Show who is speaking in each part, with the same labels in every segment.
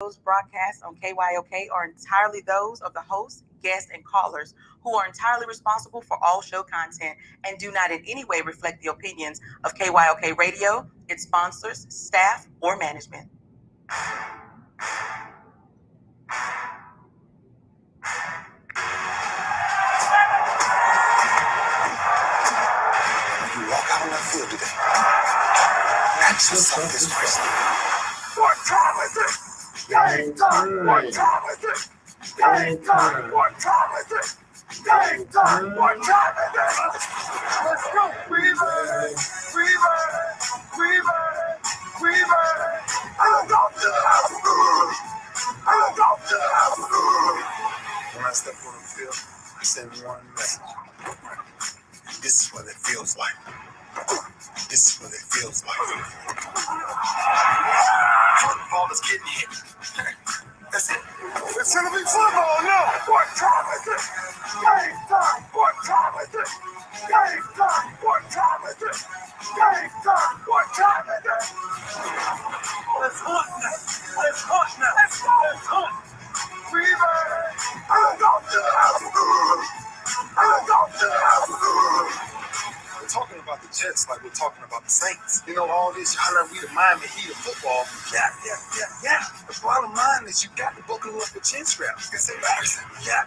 Speaker 1: Those broadcasts on KYOK are entirely those of the host, guests, and callers who are entirely responsible for all show content and do not in any way reflect the opinions of KYOK Radio, its sponsors, staff, or management.
Speaker 2: You walk out on that field today. Ask yourself this question. What time is it? Game time. What time is it? Game time. What time is it? Game time. What time is it? Let's go. We ready. We ready. We ready. We ready. I'm going to the house. I'm going to the house. When I step on the field, I send one message. This is what it feels like. This is what it feels like. Football is getting hit. That's it. It's gonna be football now. What time is it? Game time. What time is it? Game time. What time is it? Game time. What time is it? Let's hunt now. Let's hunt now. Let's go. Let's hunt. We ready. I'm going to the house. I'm going to the house. We're talking about the Jets like we're talking about the Saints. You know, all this, y'all know we the Miami Heat of football. Yeah. The bottom line is you got to buckle up with chin straps. It's embarrassing. Yeah.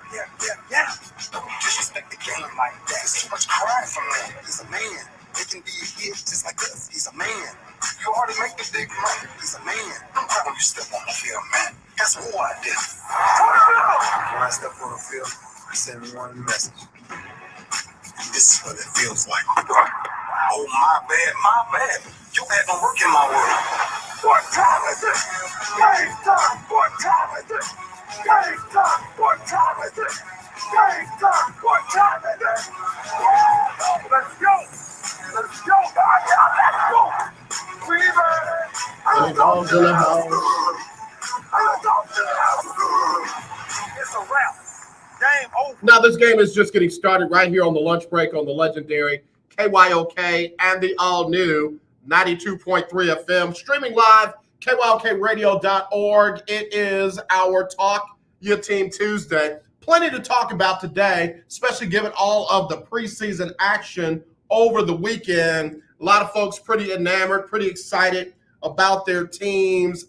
Speaker 2: Don't disrespect the game like that. There's too much crying from him. He's a man. They can be a hit just like us. He's a man. You already make the big money. He's a man. I'm proud when you step on the field, man. That's what I did. When I step on the field, I send one message. This is what it feels like. Oh, my bad. You haven't worked in my world. What time is it? Game time. What time is it? Game time. What time is it? Game time. What time is it? Let's go. Let's go. Let's go. We ready. I'm going to the house. I'm going to the house. It's a wrap. Game over.
Speaker 3: Now, this game is just getting started right here on the lunch break on the legendary KYOK and the all-new 92.3 FM. Streaming live, KYOKradio.org. It is our Talk Your Team Tuesday. Plenty to talk about today, especially given all of the preseason action over the weekend. A lot of folks pretty enamored, pretty excited about their teams.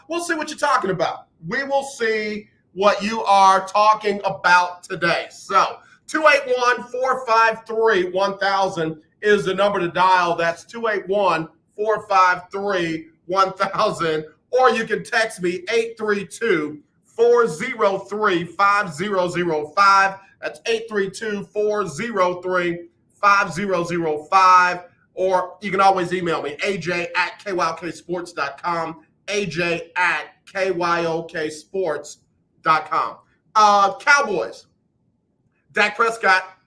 Speaker 3: We'll see what you're talking about. We will see what you are talking about today. So 281-453-1000 is the number to dial. That's 281-453-1000. Or you can text me 832-403-5005. That's 832-403-5005. Or you can always email me, aj@kyoksports.com, aj@kyoksports.com. Cowboys. Dak Prescott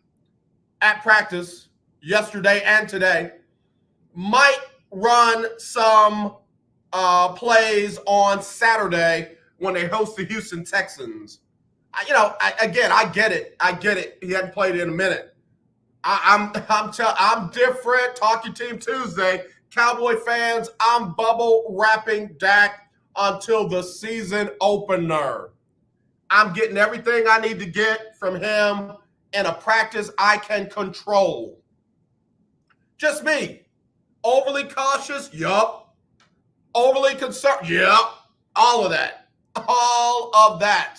Speaker 3: at practice yesterday and today might run some plays on Saturday when they host the Houston Texans. I get it. He hadn't played in a minute. I'm different. Talk Your Team Tuesday. Cowboy fans, I'm bubble wrapping Dak until the season opener. I'm getting everything I need to get from him in a practice I can control. Just me. Overly cautious? Yup. Overly concerned? Yup. All of that.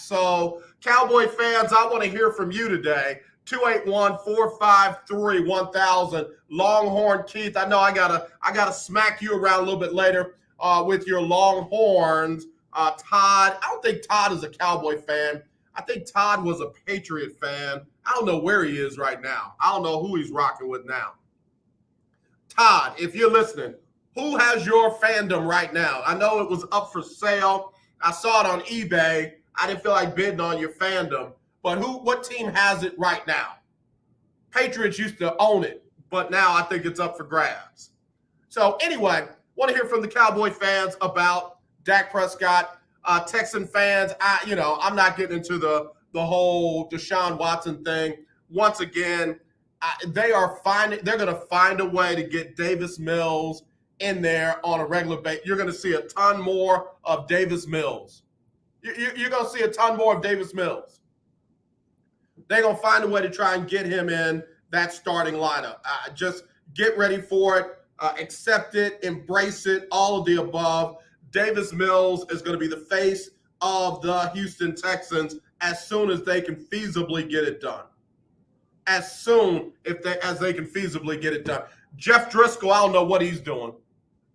Speaker 3: So, Cowboy fans, I want to hear from you today. 281-453-1000. Longhorn Keith, I know I gotta smack you around a little bit later with your Longhorns. Todd, I don't think Todd is a Cowboy fan. I think Todd was a Patriot fan. I don't know where he is right now. I don't know who he's rocking with now. Todd, if you're listening, who has your fandom right now? I know it was up for sale. I saw it on eBay. I didn't feel like bidding on your fandom. But what team has it right now? Patriots used to own it, but now I think it's up for grabs. So anyway, want to hear from the Cowboy fans about Dak Prescott. Texan fans, I'm not getting into the whole Deshaun Watson thing. Once again, they're going to find a way to get Davis Mills in there on a regular basis. You're going to see a ton more of Davis Mills. You're going to see a ton more of Davis Mills. They're going to find a way to try and get him in that starting lineup. Just get ready for it. Accept it. Embrace it. All of the above. Davis Mills is going to be the face of the Houston Texans as soon as they can feasibly get it done. As soon as they can feasibly get it done. Jeff Driscoll, I don't know what he's doing.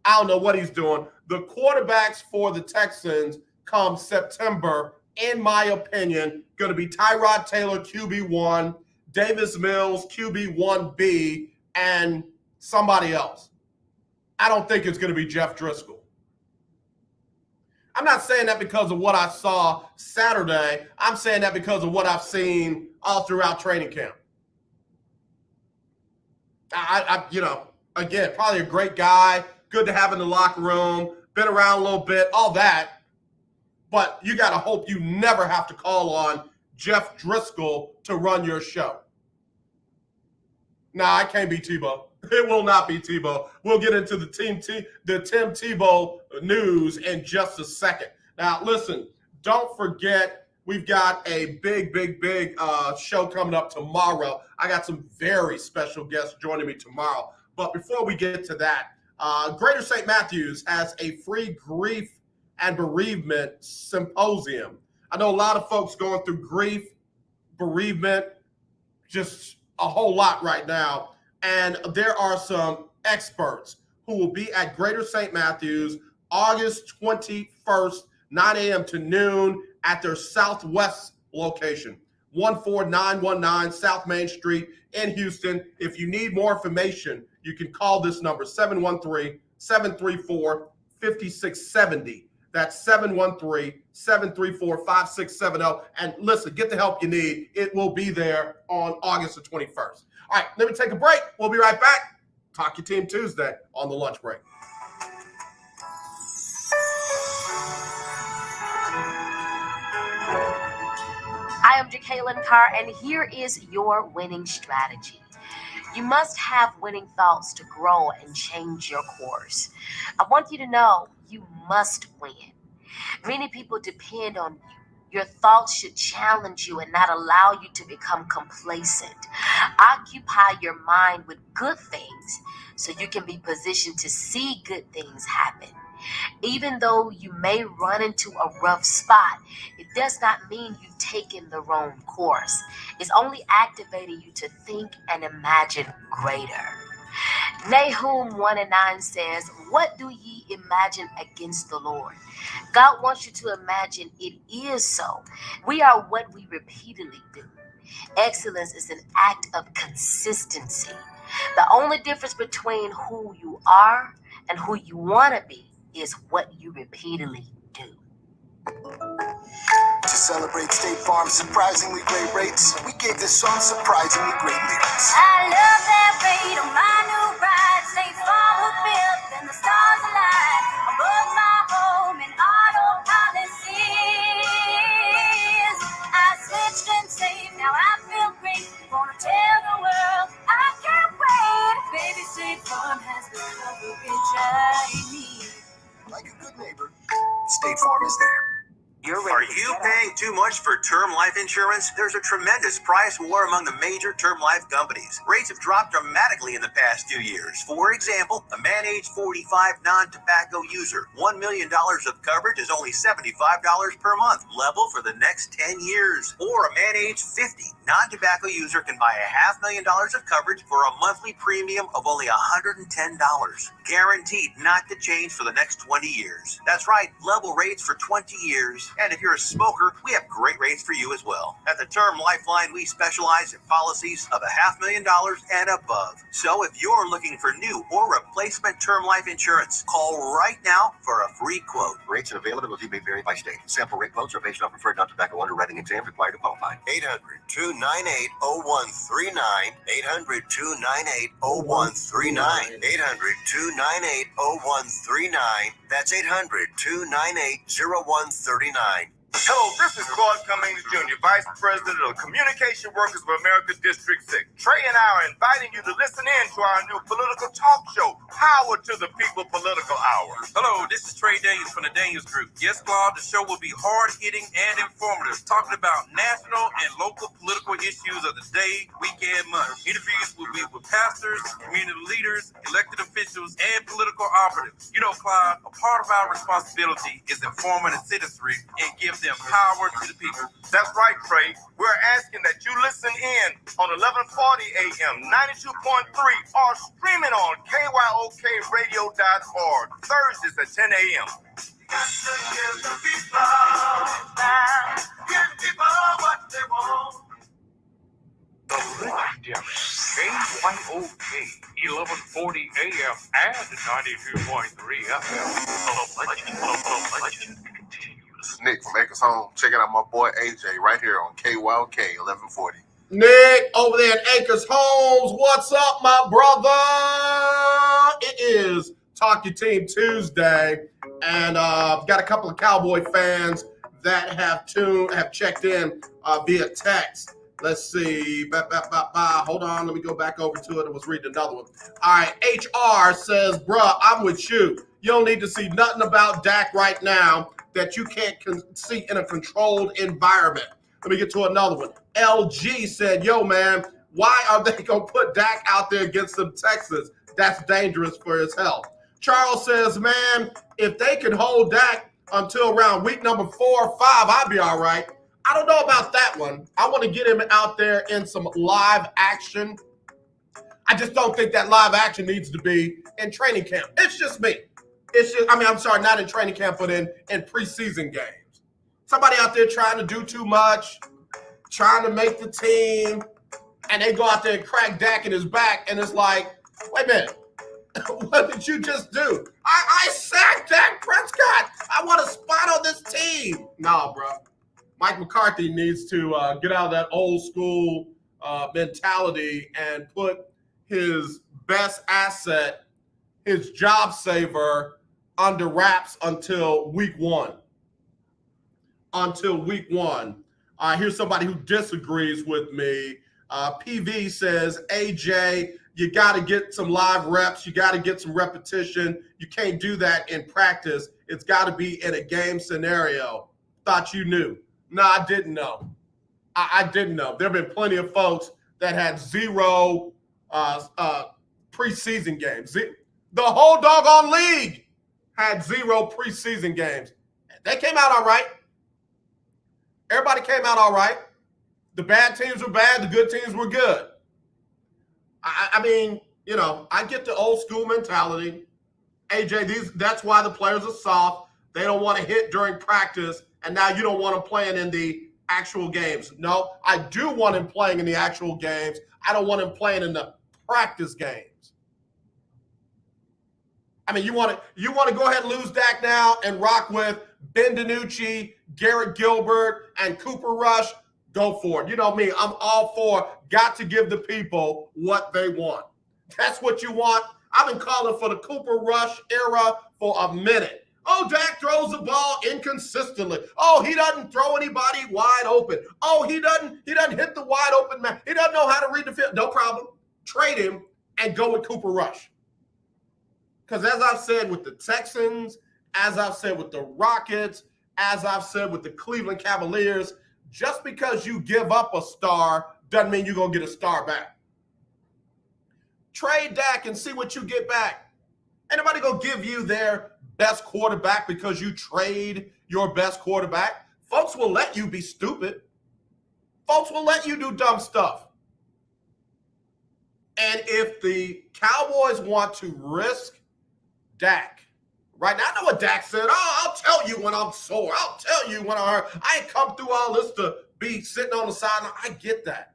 Speaker 3: The quarterbacks for the Texans come September, in my opinion, going to be Tyrod Taylor, QB1, Davis Mills, QB1B, and somebody else. I don't think it's going to be Jeff Driscoll. I'm not saying that because of what I saw Saturday. I'm saying that because of what I've seen all throughout training camp. Again, probably a great guy, good to have in the locker room, been around a little bit, all that. But you got to hope you never have to call on Jeff Driscoll to run your show. Nah, I can't be Tebow. It will not be Tebow. We'll get into the Tim Tebow news in just a second. Now, listen, don't forget, we've got a big show coming up tomorrow. I got some very special guests joining me tomorrow. But before we get to that, Greater St. Matthews has a free grief and bereavement symposium. I know a lot of folks going through grief, bereavement, just a whole lot right now. And there are some experts who will be at Greater St. Matthews August 21st, 9 a.m. to noon at their Southwest location, 14919 South Main Street in Houston. If you need more information, you can call this number, 713-734-5670. That's 713-734-5670. And listen, get the help you need. It will be there on August the 21st. All right, let me take a break. We'll be right back. Talk Your Team Tuesday on the lunch break.
Speaker 4: I am Jacqueline Carr, and here is your winning strategy. You must have winning thoughts to grow and change your course. I want you to know you must win. Many people depend on you. Your thoughts should challenge you and not allow you to become complacent. Occupy your mind with good things so you can be positioned to see good things happen. Even though you may run into a rough spot, it does not mean you've taken the wrong course. It's only activating you to think and imagine greater. Nahum 1:9 says, "What do ye imagine against the Lord?" God wants you to imagine it is so. We are what we repeatedly do. Excellence is an act of consistency. The only difference between who you are and who you want to be is what you repeatedly do.
Speaker 2: To celebrate State Farm's surprisingly great rates, we gave this song surprisingly great lyrics.
Speaker 5: I love that rate on my new ride. State Farm was built and the stars align. Above my home and auto policies. I switched and saved, now I feel great. Wanna tell the world I can't wait. Baby, State Farm has the coverage I need.
Speaker 2: Like a good neighbor, State Farm is there.
Speaker 6: Are you paying too much for term life insurance? There's a tremendous price war among the major term life companies. Rates have dropped dramatically in the past few years. For example, a man age 45 non-tobacco user, $1 million of coverage is only $75 per month, level for the next 10 years. Or a man age 50 non-tobacco user can buy $500,000 of coverage for a monthly premium of only $110. Guaranteed not to change for the next 20 years. That's right, level rates for 20 years. And if you're a smoker, we have great rates for you as well. At the Term Lifeline, we specialize in policies of $500,000 and above. So if you're looking for new or replacement term life insurance, call right now for a free quote.
Speaker 7: Rates and availability may vary by state. Sample rate quotes are based on preferred non-tobacco underwriting exam required to qualify.
Speaker 2: 800-298-0139. 800-298-0139. 800-298-0139. That's 800-298-0139. Hello, this is Claude Cummings Jr., Vice President of Communication Workers of America District 6. Trey and I are inviting you to listen in to our new political talk show, Power to the People Political Hour.
Speaker 8: Hello, this is Trey Daniels from the Daniels Group. Yes, Claude, the show will be hard-hitting and informative, talking about national and local political issues of the day, week, and month. Interviews will be with pastors, community leaders, elected officials, and political operatives. You know, Claude, a part of our responsibility is informing the citizenry and give them power to the people.
Speaker 2: That's right, Trey. We're asking that you listen in on 1140 AM, 92.3, or streaming on KYOKradio.org, Thursdays at 10 a.m. Give the people what they want.
Speaker 9: The legendary KYOK 1140 AM and 92.3 FM. The legend continues.
Speaker 10: Nick from Acres Home, checking out my boy AJ right here on KYOK 1140.
Speaker 3: Nick over there at Acres Homes. What's up, my brother? It is Talk Your Team Tuesday, and got a couple of Cowboy fans that have checked in via text. Let's see. Hold on. Let me go back over to it. I was reading another one. All right. HR says, bruh, I'm with you. You don't need to see nothing about Dak right now that you can't see in a controlled environment. Let me get to another one. LG said, yo, man, why are they going to put Dak out there against the Texans? That's dangerous for his health. Charles says, man, if they can hold Dak until around week number 4 or 5, I'll be all right. I don't know about that one. I want to get him out there in some live action. I just don't think that live action needs to be in training camp. It's just me. I'm sorry, not in training camp, but in preseason games. Somebody out there trying to do too much, trying to make the team, and they go out there and crack Dak in his back, and it's like, wait a minute. What did you just do? I sacked Dak Prescott. I want a spot on this team. No, bro. Mike McCarthy needs to get out of that old school mentality and put his best asset, his job saver, under wraps until week 1. Here's somebody who disagrees with me. PV says, AJ, you got to get some live reps. You got to get some repetition. You can't do that in practice. It's got to be in a game scenario. Thought you knew. No, I didn't know. I didn't know. There have been plenty of folks that had 0 preseason games. The whole doggone league had 0 preseason games. They came out all right. Everybody came out all right. The bad teams were bad. The good teams were good. I mean, you know, I get the old school mentality. AJ, that's why the players are soft. They don't want to hit during practice, and now you don't want them playing in the actual games. No, I do want him playing in the actual games. I don't want him playing in the practice games. I mean, you want to go ahead and lose Dak now and rock with Ben DiNucci, Garrett Gilbert, and Cooper Rush. Go for it. You know me, I'm all for got to give the people what they want. That's what you want. I've been calling for the Cooper Rush era for a minute. Oh, Dak throws the ball inconsistently. Oh, he doesn't throw anybody wide open. Oh, he doesn't hit the wide open man. He doesn't know how to read the field. No problem. Trade him and go with Cooper Rush. Because as I've said with the Texans, as I've said with the Rockets, as I've said with the Cleveland Cavaliers, just because you give up a star doesn't mean you're going to get a star back. Trade Dak and see what you get back. Ain't nobody going to give you their best quarterback because you trade your best quarterback. Folks will let you be stupid. Folks will let you do dumb stuff. And if the Cowboys want to risk Dak, right now, I know what Dak said. Oh, I'll tell you when I'm sore. I'll tell you when I hurt. I ain't come through all this to be sitting on the sideline. I get that.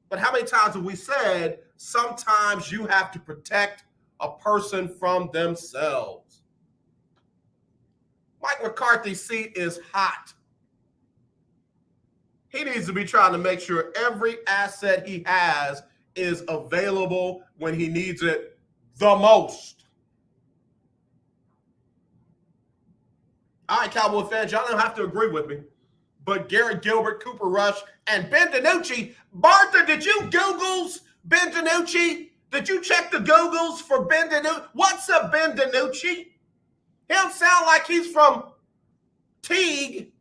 Speaker 3: But how many times have we said sometimes you have to protect a person from themselves? Mike McCarthy's seat is hot. He needs to be trying to make sure every asset he has is available when he needs it the most. All right, Cowboy fans, y'all don't have to agree with me. but Garrett Gilbert, Cooper Rush, and Ben DiNucci. Bartha, did you Googles Ben DiNucci? Did you check the Googles for Ben DiNucci? What's a Ben DiNucci? He don't sound like he's from Teague.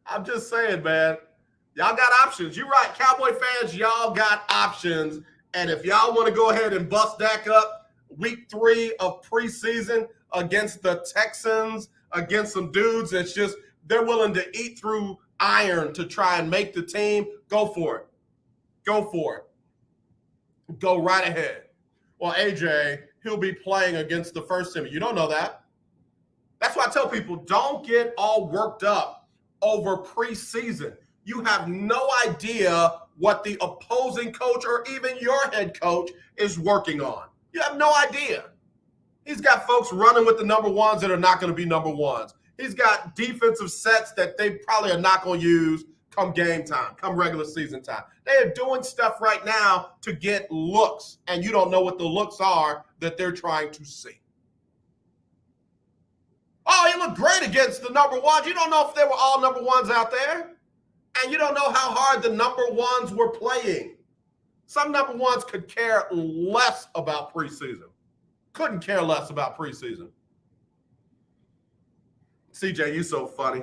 Speaker 3: I'm just saying, man. Y'all got options. You're right. Cowboy fans, y'all got options. And if y'all want to go ahead and bust Dak up week 3 of preseason against the Texans, against some dudes that's just, they're willing to eat through iron to try and make the team, go for it. Go for it. Go right ahead. Well, AJ, he'll be playing against the first team. You don't know that. That's why I tell people, don't get all worked up over preseason. You have no idea what the opposing coach or even your head coach is working on. You have no idea. He's got folks running with the number ones that are not going to be number ones. He's got defensive sets that they probably are not going to use come game time, come regular season time. They are doing stuff right now to get looks, and you don't know what the looks are that they're trying to see. Oh, he looked great against the number ones. You don't know if they were all number ones out there. And you don't know how hard the number ones were playing. Some number ones could care less about preseason. Couldn't care less about preseason. CJ, you so funny.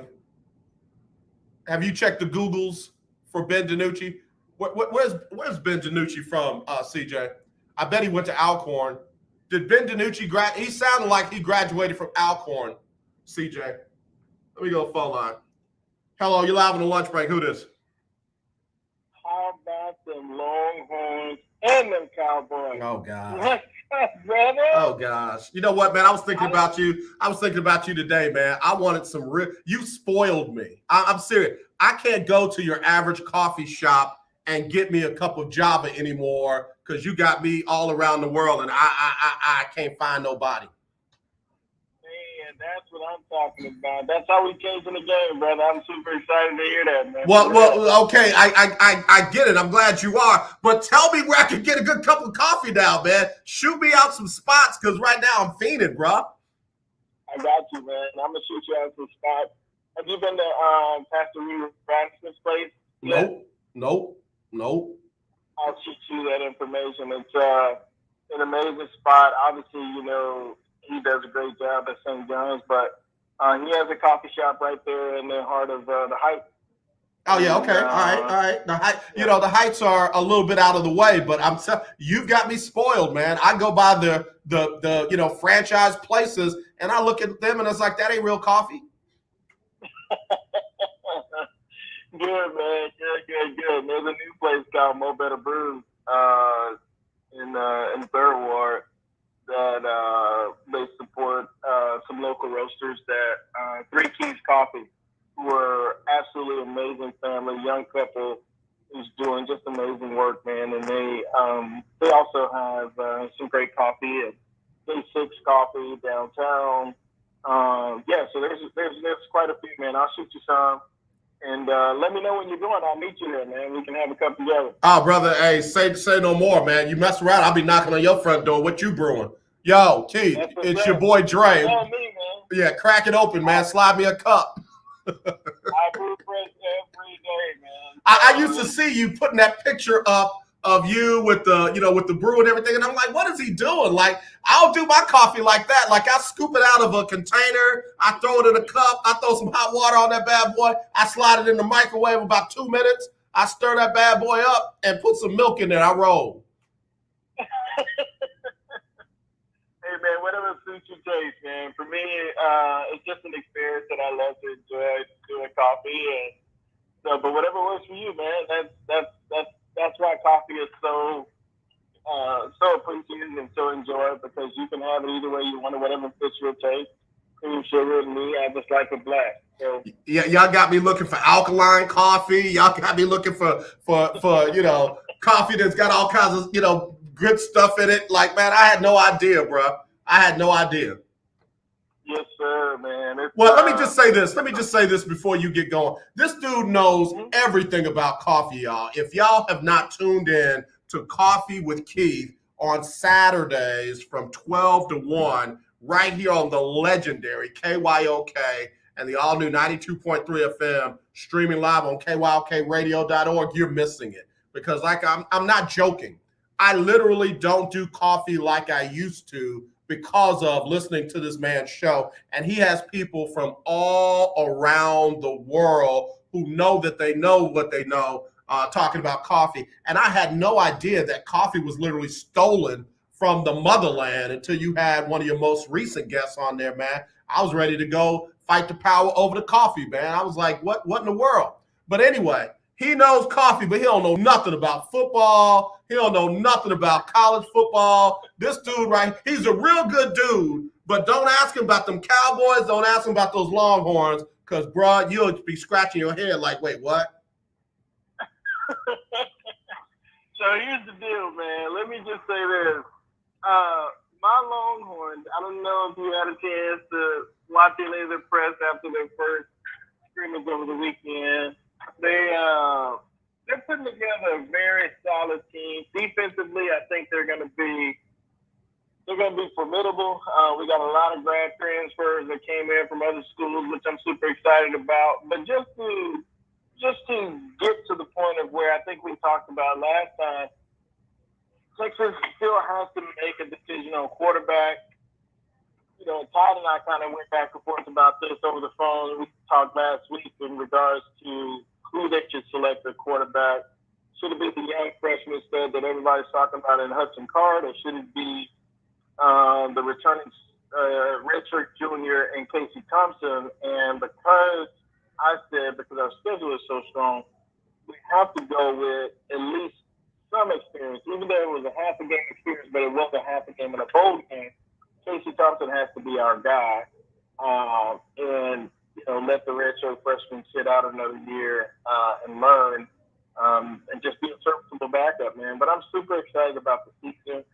Speaker 3: Have you checked the Googles for Ben DiNucci? Where's Ben DiNucci from, CJ? I bet he went to Alcorn. Did Ben DiNucci he sounded like he graduated from Alcorn, CJ. Let me go phone line. Hello, you're live on the lunch break. Who this?
Speaker 11: How about them Longhorns and them Cowboys?
Speaker 3: Oh, God.
Speaker 11: What's up, brother?
Speaker 3: Oh, gosh. You know what, man? I was thinking about you. I was thinking about you today, man. I wanted some real – you spoiled me. I'm serious. I can't go to your average coffee shop and get me a cup of Java anymore because you got me all around the world and I can't find nobody.
Speaker 11: That's what I'm talking about. That's how we changing the game, brother. I'm super excited to hear that, man.
Speaker 3: Well, okay. I get it. I'm glad you are. But tell me where I can get a good cup of coffee now, man. Shoot me out some spots because right now I'm fiending, bro.
Speaker 11: I got you, man. I'm going to shoot you out some spots. Have you been to Pastor Reed Braxton's place?
Speaker 3: Nope.
Speaker 11: I'll shoot you that information. It's an amazing spot. Obviously, you know, he does a great job at St. John's, but he has a coffee shop right there in the heart of the Heights.
Speaker 3: Oh yeah, okay, all right. The height, you know, the Heights are a little bit out of the way, but you've got me spoiled, man. I go by the you know franchise places, and I look at them, and it's like that ain't real coffee.
Speaker 11: Good, man. Good. There's a new place called Mo Better Brews in the Third Ward that they support some local roasters that Three Keys Coffee, who are absolutely amazing family, young couple who's doing just amazing work, man. And they also have some great coffee at Day6 Coffee downtown. So there's quite a few, man. I'll shoot you some. And let me know when you're going. I'll meet you there, man. We can have a cup together.
Speaker 3: Oh, brother, hey, say no more, man. You mess around, I'll be knocking on your front door. What you brewing? Yo, Keith, it's your boy Dre.
Speaker 11: Me, man.
Speaker 3: Yeah, crack it open, man. Slide me a cup.
Speaker 11: I brew fresh every day, man.
Speaker 3: I used to see you putting that picture up of you with the brew and everything, and I'm like, what is he doing? Like, I'll do my coffee like that. Like, I scoop it out of a container, I throw it in a cup, I throw some hot water on that bad boy, I slide it in the microwave about 2 minutes, I stir that bad boy up and put some milk in there, I roll.
Speaker 11: Hey, man, whatever suits your taste, man. For me, it's just an experience that I love to enjoy doing coffee, and so. But whatever works for you, man. That's why coffee is so appreciated and so enjoyed, because you can have it either way you want it, whatever fits your taste. Cream, sugar, and me, I just like it black. So
Speaker 3: yeah, y'all got me looking for alkaline coffee. Y'all got me looking for coffee that's got all kinds of good stuff in it. Like, man, I had no idea, bro. I had no idea.
Speaker 11: Yes, sir, man.
Speaker 3: Well, let me just say this before you get going. This dude knows everything about coffee, y'all. If y'all have not tuned in to Coffee with Keith on Saturdays from 12 to 1, right here on the legendary KYOK and the all-new 92.3 FM streaming live on KYOKradio.org, you're missing it. Because I'm not joking. I literally don't do coffee like I used to because of listening to this man's show. And he has people from all around the world who know that they know what they know, talking about coffee. And I had no idea that coffee was literally stolen from the motherland until you had one of your most recent guests on there, man. I was ready to go fight the power over the coffee, man. I was like, what in the world? But anyway, he knows coffee, but he don't know nothing about football. He don't know nothing about college football. This dude, right, he's a real good dude, but don't ask him about them Cowboys. Don't ask him about those Longhorns, because, bro, you'll be scratching your head like, wait, what?
Speaker 11: So here's the deal, man. Let me just say this. My Longhorns, I don't know if you had a chance to watch any of the press after their first scrimmage over the weekend. They're putting together a very solid team. Defensively, I think they're going to be formidable. We got a lot of grad transfers that came in from other schools, which I'm super excited about. But just to get to the point of where I think we talked about last time, Texas still has to make a decision on quarterback. You know, Todd and I kind of went back and forth about this over the phone. We talked last week in regards to who they should select a quarterback. Should it be the young freshman stud that everybody's talking about in Hudson Card, or should it be the returning redshirt junior and Casey Thompson? And because our schedule is so strong, we have to go with at least some experience. Even though it was a half a game experience, but it wasn't a half a game in a bowl game, Casey Thompson has to be our guy. And, you know, let the redshirt freshman sit out another year and learn and just be a serviceable backup, man. But I'm super excited about the season,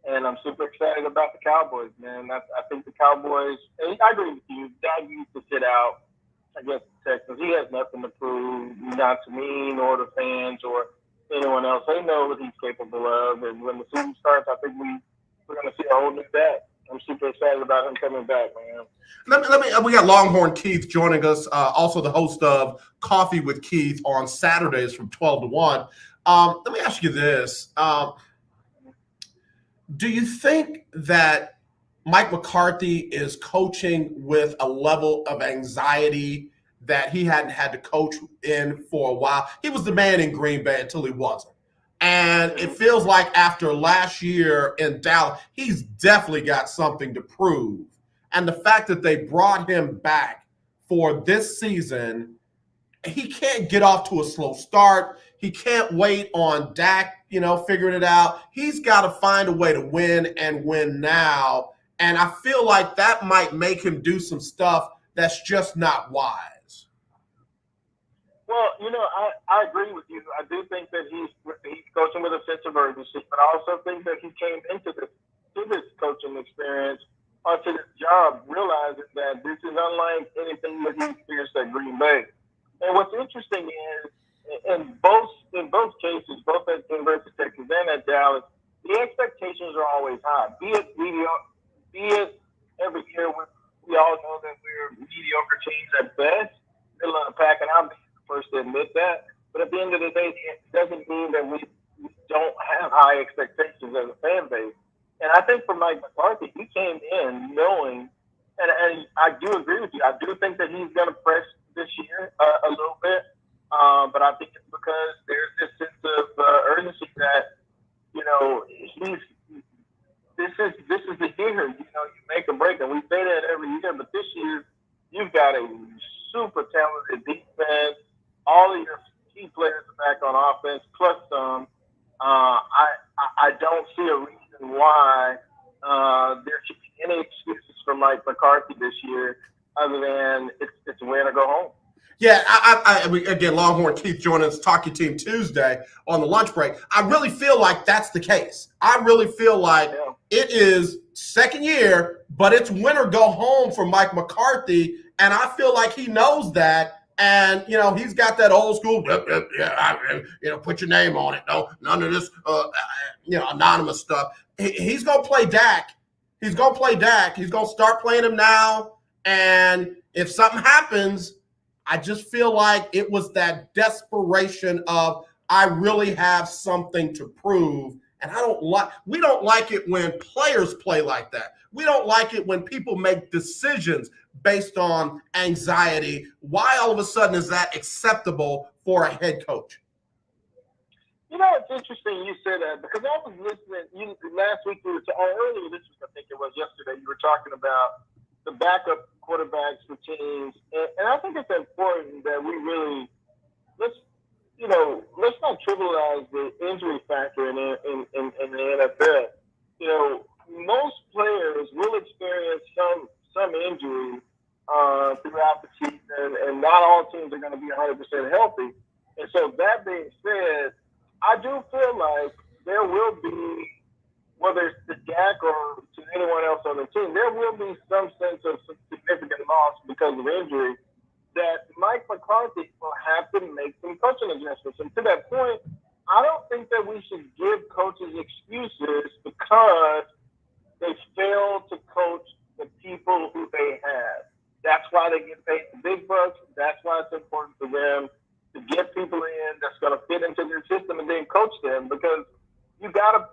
Speaker 11: and I'm super excited about the Cowboys, man. I think the Cowboys, and I agree with you, Dak used to sit out against the Texans. He has nothing to prove, not to me, nor to fans or anyone else. They know what he's capable of, and when the season starts, I think we're going to see a whole new Dak. I'm super excited about him coming back, man.
Speaker 3: We got Longhorn Keith joining us, also the host of Coffee with Keith on Saturdays from 12 to 1. Let me ask you this. Do you think that Mike McCarthy is coaching with a level of anxiety that he hadn't had to coach in for a while? He was the man in Green Bay until he wasn't. And it feels like after last year in Dallas, he's definitely got something to prove. And the fact that they brought him back for this season, he can't get off to a slow start. He can't wait on Dak, figuring it out. He's got to find a way to win and win now. And I feel like that might make him do some stuff that's just not wise.
Speaker 11: Well, I agree with you. I do think that he's coaching with a sense of urgency, but I also think that he came into this coaching experience, onto this job, realizing that this is unlike anything that he experienced at Green Bay. And what's interesting is, in both cases, both at the University of Texas and at Dallas, the expectations are always high. Be it every year, we all know that we're mediocre teams at best, middle of the pack, and I'm first to admit that. But at the end of the day, it doesn't mean that we don't have high expectations as a fan base. And I think for Mike McCarthy, he came in knowing, and I do agree with you, I do think that he's going to press this year a little bit. But I think it's because there's this sense of urgency that, this is the year, you make a break. And we say that every year, but this year, you've got a super talented defense. All of your key players are back on offense, plus some. I don't see a reason why there should be any excuses for Mike McCarthy this year other than it's win or go home.
Speaker 3: Yeah, again, Longhorn Keith joining us, Talk Your Team Tuesday on the lunch break. I really feel like that's the case. I really feel like it is second year, but it's win or go home for Mike McCarthy, and I feel like he knows that. And, he's got that old school, put your name on it. No, none of this, anonymous stuff. He's going to play Dak. He's going to play Dak. He's going to start playing him now. And if something happens, I just feel like it was that desperation of, I really have something to prove. And we don't like it when players play like that. We don't like it when people make decisions based on anxiety. Why all of a sudden is that acceptable for a head coach?
Speaker 11: You know, it's interesting you said that, because I was listening last week, or earlier this week, I think it was yesterday, you were talking about the backup quarterbacks for teams. And I think it's important that we really, let's not trivialize the injury factor in the NFL. You know, most players will experience some injury throughout the season, and not all teams are going to be 100% healthy. And so that being said, I do feel like there will be, whether it's to Dak or to anyone else on the team, there will be some sense of significant loss because of injury, that Mike McCarthy will have to make some coaching adjustments. And to that point, I don't think that we should give coaches excuses because they fail to coach the people who they have. That's why they get paid the big bucks. That's why it's important for them to get people in that's going to fit into their system and then coach them, because you gotta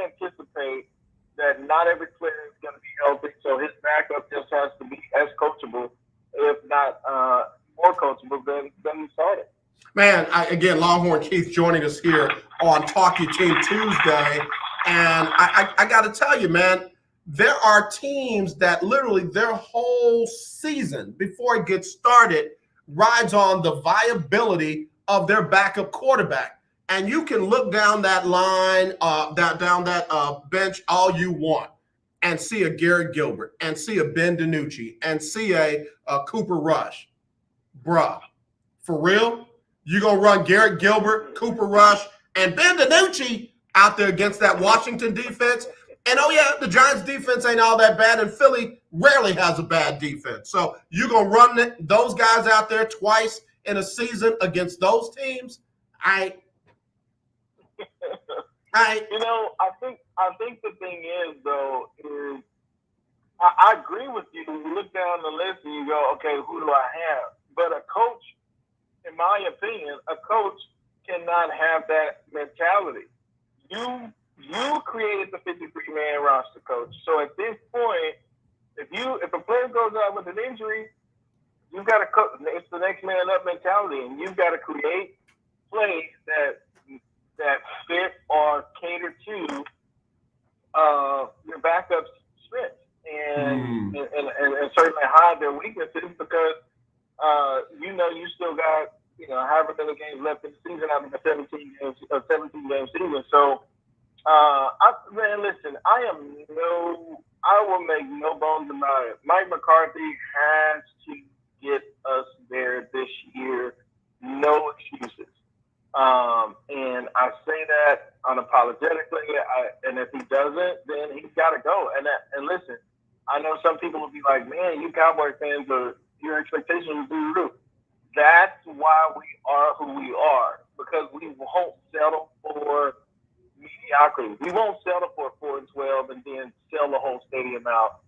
Speaker 11: anticipate that not every player is going to be healthy. So his backup just has to be as coachable, if not more coachable than he started.
Speaker 3: Man, again, Longhorn Keith joining us here on Talk Your Team Tuesday. And I got to tell you, man, there are teams that literally their whole season before it gets started rides on the viability of their backup quarterback. And you can look down that line, down that bench all you want, and see a Garrett Gilbert, and see a Ben DiNucci, and see a Cooper Rush. Bruh, for real? You gonna run Garrett Gilbert, Cooper Rush, and Ben DiNucci out there against that Washington defense? And oh yeah, the Giants defense ain't all that bad, and Philly rarely has a bad defense. So you gonna run those guys out there twice in a season against those teams?
Speaker 11: You know, I think the thing is, though, is I agree with you. You look down the list and you go, okay, who do I have? But a coach, in my opinion, a coach cannot have that mentality. You created the 53-man roster, coach. So at this point, if a player goes out with an injury, you've got to coach. It's the next man up mentality, and you've got to create plays that fit or cater to your backup's strengths and certainly hide their weaknesses, because you still got however many games left in the season out of a 17 game season. So listen, I will make no bones about it. Mike McCarthy has to get us there this year. No excuses. And I say that unapologetically. And if he doesn't, then he's got to go. And listen, I know some people will be like, man, you Cowboy fans your expectations are through the roof. That's why we are who we are, because we won't settle for mediocrity. We won't settle for 4-12 and then sell the whole stadium out.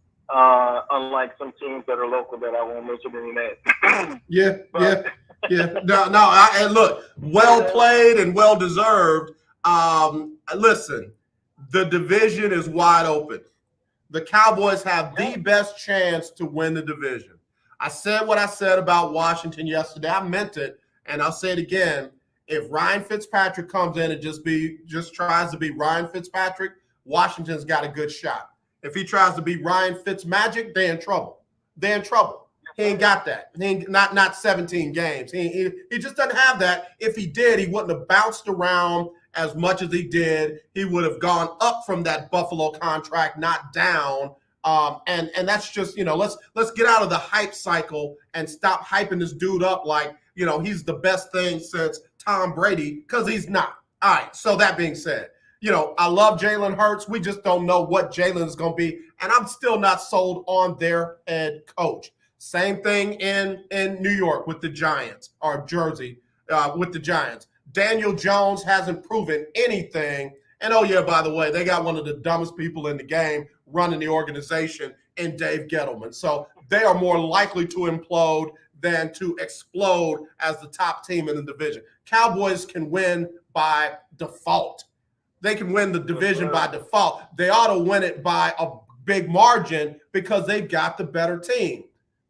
Speaker 11: Unlike some teams that are local that I won't mention any names.
Speaker 3: Yeah. No. And look, well played and well deserved. Listen, the division is wide open. The Cowboys have the best chance to win the division. I said what I said about Washington yesterday. I meant it, and I'll say it again. If Ryan Fitzpatrick comes in and just tries to be Ryan Fitzpatrick, Washington's got a good shot. If he tries to be Ryan Fitzmagic, they're in trouble. He ain't got that. He ain't, not 17 games. He just doesn't have that. If he did, he wouldn't have bounced around as much as he did. He would have gone up from that Buffalo contract, not down. And that's just, let's get out of the hype cycle and stop hyping this dude up like, he's the best thing since Tom Brady, because he's not. All right. So that being said, I love Jalen Hurts. We just don't know what Jalen is going to be. And I'm still not sold on their head coach. Same thing in New York with the Giants, or Jersey with the Giants. Daniel Jones hasn't proven anything. And oh yeah, by the way, they got one of the dumbest people in the game running the organization in Dave Gettleman. So they are more likely to implode than to explode as the top team in the division. Cowboys can win by default. They can win the division by default. They ought to win it by a big margin because they've got the better team.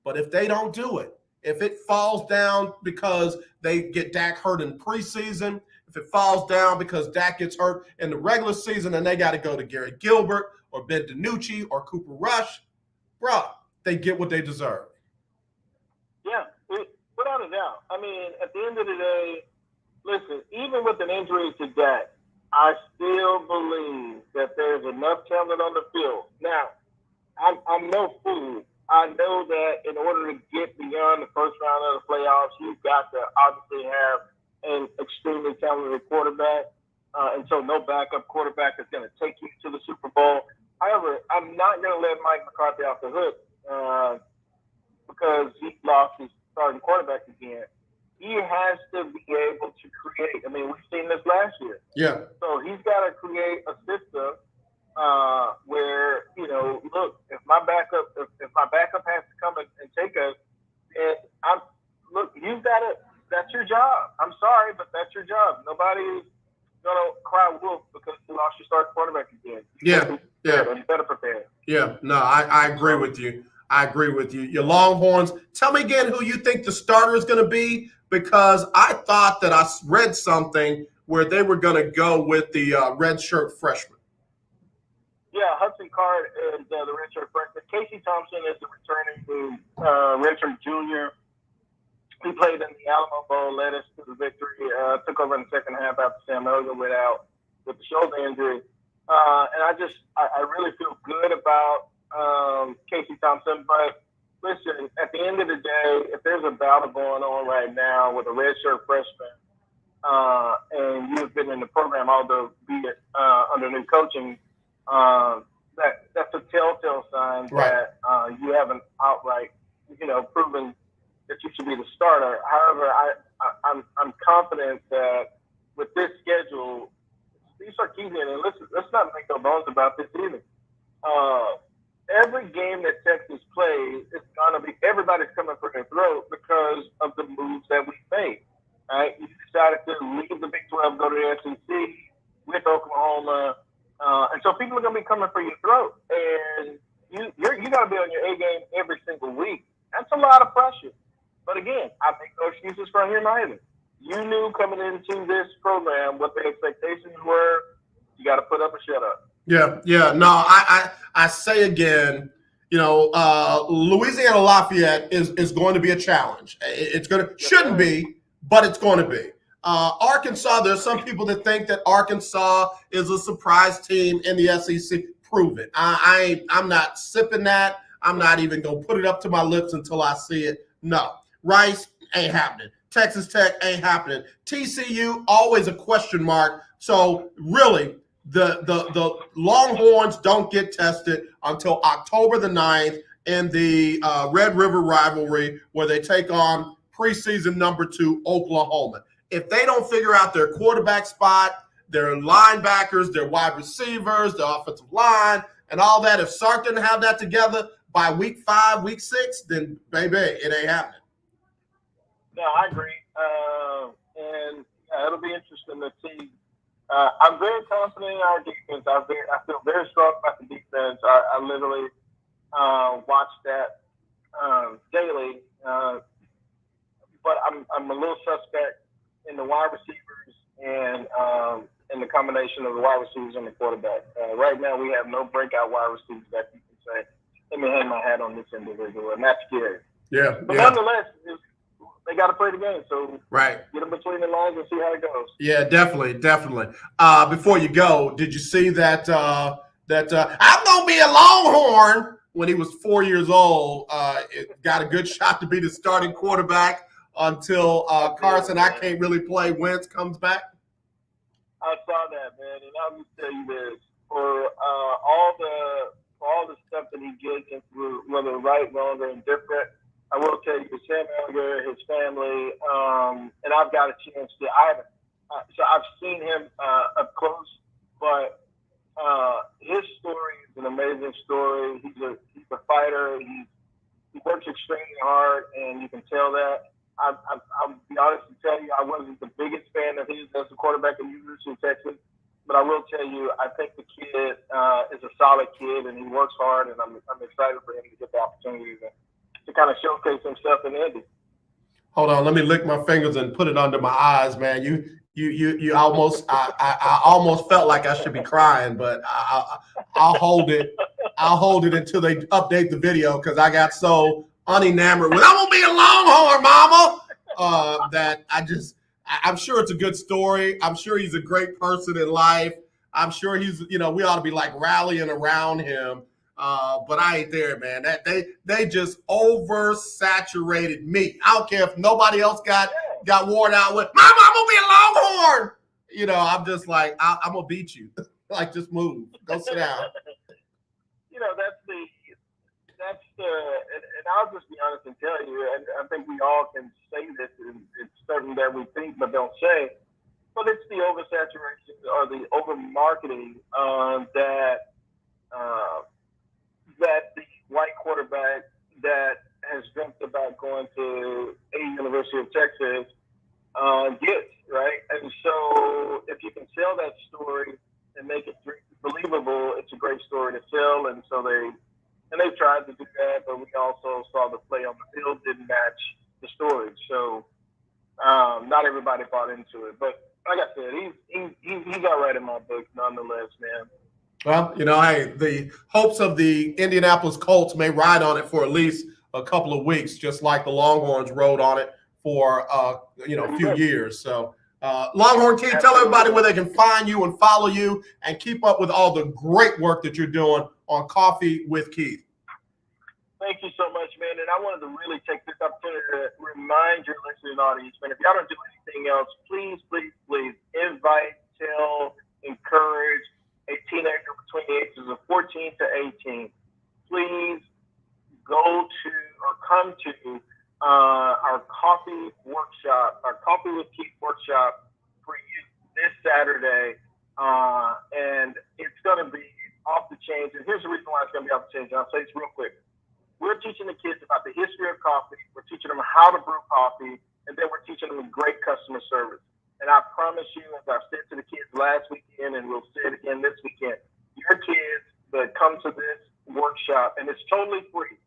Speaker 3: But if they don't do it, if it falls down because they get Dak hurt in preseason, if it falls down because Dak gets hurt in the regular season and they got to go to Gary Gilbert or Ben DiNucci or Cooper Rush, bruh, they get what they deserve.
Speaker 11: Yeah, without a doubt. I mean, at the end of the day, listen, even with an injury to Dak, I still believe that there's enough talent on the field. Now, I'm no fool. I know that in order to get beyond the first round of the playoffs, you've got to obviously have an extremely talented quarterback. And so no backup quarterback is going to take you to the Super Bowl. However, I'm not going to let Mike McCarthy off the hook because he lost his starting quarterback again. He has to be able to create. I mean, we've seen this last year.
Speaker 3: Yeah.
Speaker 11: So he's got to create a system where, you know, look, if my backup has to come and take us, and you've got to. That's your job. I'm sorry, but that's your job. Nobody's gonna cry wolf because you lost your starting quarterback again.
Speaker 3: Yeah.
Speaker 11: You better prepare.
Speaker 3: Yeah. No, I agree with you. I agree with you. Your Longhorns. Tell me again who you think the starter is going to be, because I thought that I read something where they were going to go with the redshirt freshman.
Speaker 11: Yeah, Hudson Card is the redshirt freshman. Casey Thompson is the returning redshirt junior. He played in the Alamo Bowl, led us to the victory, took over in the second half after Sam Elliott went out with the shoulder injury. And I really feel good about Casey Thompson. But listen, at the end of the day, if there's a battle going on right now with a redshirt freshman, and you've been in the program, although be it under new coaching, that's a telltale sign that you haven't outright, proven that you should be the starter. However, I'm confident that with this schedule, Steve Sarkisian, and let's not make no bones about this either. Every game that Texas plays, it's gonna be everybody's coming for their throat because of the moves that we made. Right? You decided to leave the Big 12, go to the SEC with Oklahoma, and so people are gonna be coming for your throat, and you gotta be on your A game every single week. That's a lot of pressure. But again, I make no excuses for him either. You knew coming into this program what the expectations were. You got to put up or shut up.
Speaker 3: Yeah. No, I say again, Louisiana Lafayette is going to be a challenge. Shouldn't be, but it's going to be. Arkansas, there's some people that think that Arkansas is a surprise team in the SEC. Prove it. I'm not sipping that. I'm not even going to put it up to my lips until I see it. No. Rice ain't happening. Texas Tech ain't happening. TCU, always a question mark. So really, the Longhorns don't get tested until October the 9th in the Red River rivalry, where they take on preseason number 2 Oklahoma. If they don't figure out their quarterback spot, their linebackers, their wide receivers, their offensive line, and all that, if Sark didn't have that together by week 5, week 6, then baby, it ain't happening.
Speaker 11: No, I agree. And it'll be interesting to see. I'm very confident in our defense. I feel very strong about the defense. I literally watch that daily. But I'm a little suspect in the wide receivers and in the combination of the wide receivers and the quarterback. Right now, we have no breakout wide receivers that you can say, let me hang my hat on this individual, and that's scary.
Speaker 3: Yeah.
Speaker 11: But nonetheless, they got to play the game, so
Speaker 3: get
Speaker 11: them between the lines and see how it goes.
Speaker 3: Yeah, definitely. Before you go, did you see that I'm gonna be a Longhorn when he was 4 years old? It got a good shot to be the starting quarterback until Carson, I can't really play, Wentz comes back.
Speaker 11: I saw that, man, and I'll just tell you this: for all the stuff that he gets into, whether right, wrong, or indifferent, I will tell you, Sam Elliott, his family, and I've got a chance to. So I've seen him up close, but his story is an amazing story. He's a fighter. He works extremely hard, and you can tell that. I'll be honest and tell you, I wasn't the biggest fan of his as a quarterback at the University of Texas, but I will tell you, I think the kid is a solid kid, and he works hard, and I'm excited for him to get the opportunity to kind of showcase himself in Indy.
Speaker 3: Hold on, let me lick my fingers and put it under my eyes, man. You almost, I almost felt like I should be crying, but I'll hold it. I'll hold it until they update the video because I got so unenamored with, I'm gonna be a Longhorn, mama, that I'm sure it's a good story. I'm sure he's a great person in life. I'm sure he's, we ought to be like rallying around him. But I ain't there, man. That they just oversaturated me. I don't care if nobody else got worn out with, Mama, I'm gonna be a Longhorn. I'm just like, I'm gonna beat you. Like, just move, go sit down.
Speaker 11: That's the, and I'll just be honest and tell you, and I think we all can say this, and it's something that we think but don't say, but it's the oversaturation or the over marketing that the white quarterback that has dreamt about going to a University of Texas gets, right? And so if you can sell that story and make it believable, it's a great story to tell. And so they tried to do that, but we also saw the play on the field didn't match the story. So not everybody bought into it. But like I said, he's all right in my book nonetheless, man.
Speaker 3: Well, hey, the hopes of the Indianapolis Colts may ride on it for at least a couple of weeks, just like the Longhorns rode on it for a few years. So, Longhorn Keith, tell everybody where they can find you and follow you and keep up with all the great work that you're doing on Coffee with Keith.
Speaker 11: Thank you so much, man. And I wanted to really take this opportunity to remind your listening audience, man, if y'all don't do anything else, please, please, please invite, tell, encourage a teenager between the ages of 14 to 18. Please go to or come to our coffee workshop, our Coffee with Keith workshop for you this Saturday. And it's going to be off the chains. And here's the reason why it's going to be off the chains. And I'll say this real quick. We're teaching the kids about the history of coffee. We're teaching them how to brew coffee. And then we're teaching them great customer service. And I promise you, as I said to the kids last weekend, and we'll say it again this weekend, your kids that come to this workshop, and it's totally free,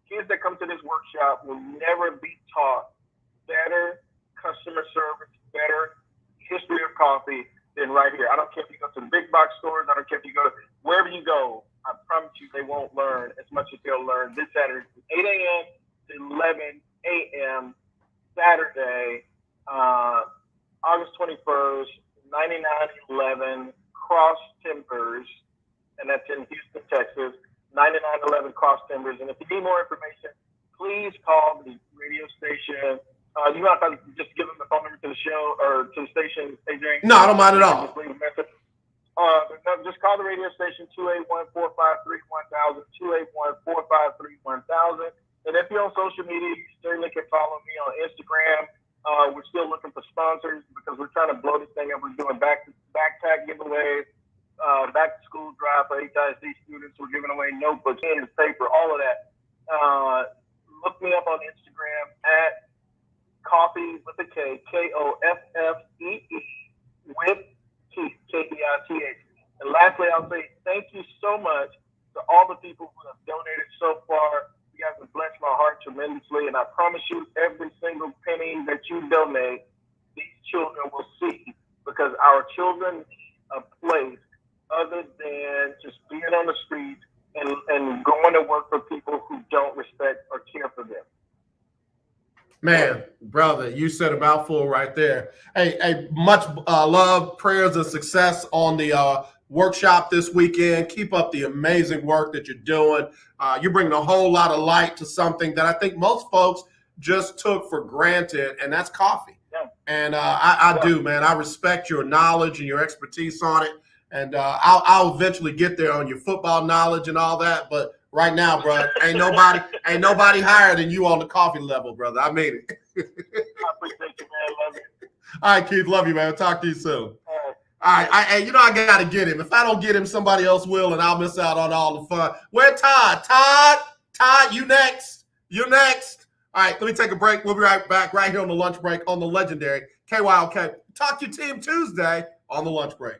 Speaker 11: kids that come to this workshop will never be taught better customer service, better history of coffee than right here. I don't care if you go to the big box stores. I don't care if you go to wherever you go. I promise you they won't learn as much as they'll learn this Saturday from 8 a.m. to 11 a.m. Saturday, August 21st, 9911 Cross Timbers, and that's in Houston, Texas, 9911 Cross Timbers. And if you need more information, please call the radio station. You know, if I just give them the phone number to the show or to the station, Adrian?
Speaker 3: No, I don't mind at all.
Speaker 11: Just leave a message. Just call the radio station, 281-453-1000, 281-453-1000. And if you're on social media, you certainly can follow me on Instagram. We're still looking for sponsors because we're trying to blow this thing up. We're doing backpack giveaways, back to school drive for HISD students. We're giving away notebooks, pens, paper, all of that. Look me up on Instagram at Coffee with a K, Koffee with Keith, K-E-I-T-H. And lastly, I'll say thank you so much to all the people who have donated so far. You guys have blessed my heart tremendously, and I promise you, every single penny that you donate, these children will see, because our children need a place other than just being on the streets and going to work for people who don't respect or care for them.
Speaker 3: Man, brother, you said a mouthful right there. Hey, much love, prayers, and success on the workshop this weekend. Keep up the amazing work that you're doing. You're bringing a whole lot of light to something that I think most folks just took for granted, and that's coffee.
Speaker 11: Yeah.
Speaker 3: And I do, man. I respect your knowledge and your expertise on it. And I'll eventually get there on your football knowledge and all that. But right now, bro, ain't nobody higher than you on the coffee level, brother. I mean it.
Speaker 11: I appreciate you, man. Love you.
Speaker 3: All right, Keith. Love you, man. Talk to you soon. All right, I got to get him. If I don't get him, somebody else will, and I'll miss out on all the fun. Where Todd? Todd, you next. You're next. All right, let me take a break. We'll be right back right here on the lunch break on the legendary KYOK Talk Your Team Tuesday on the lunch break.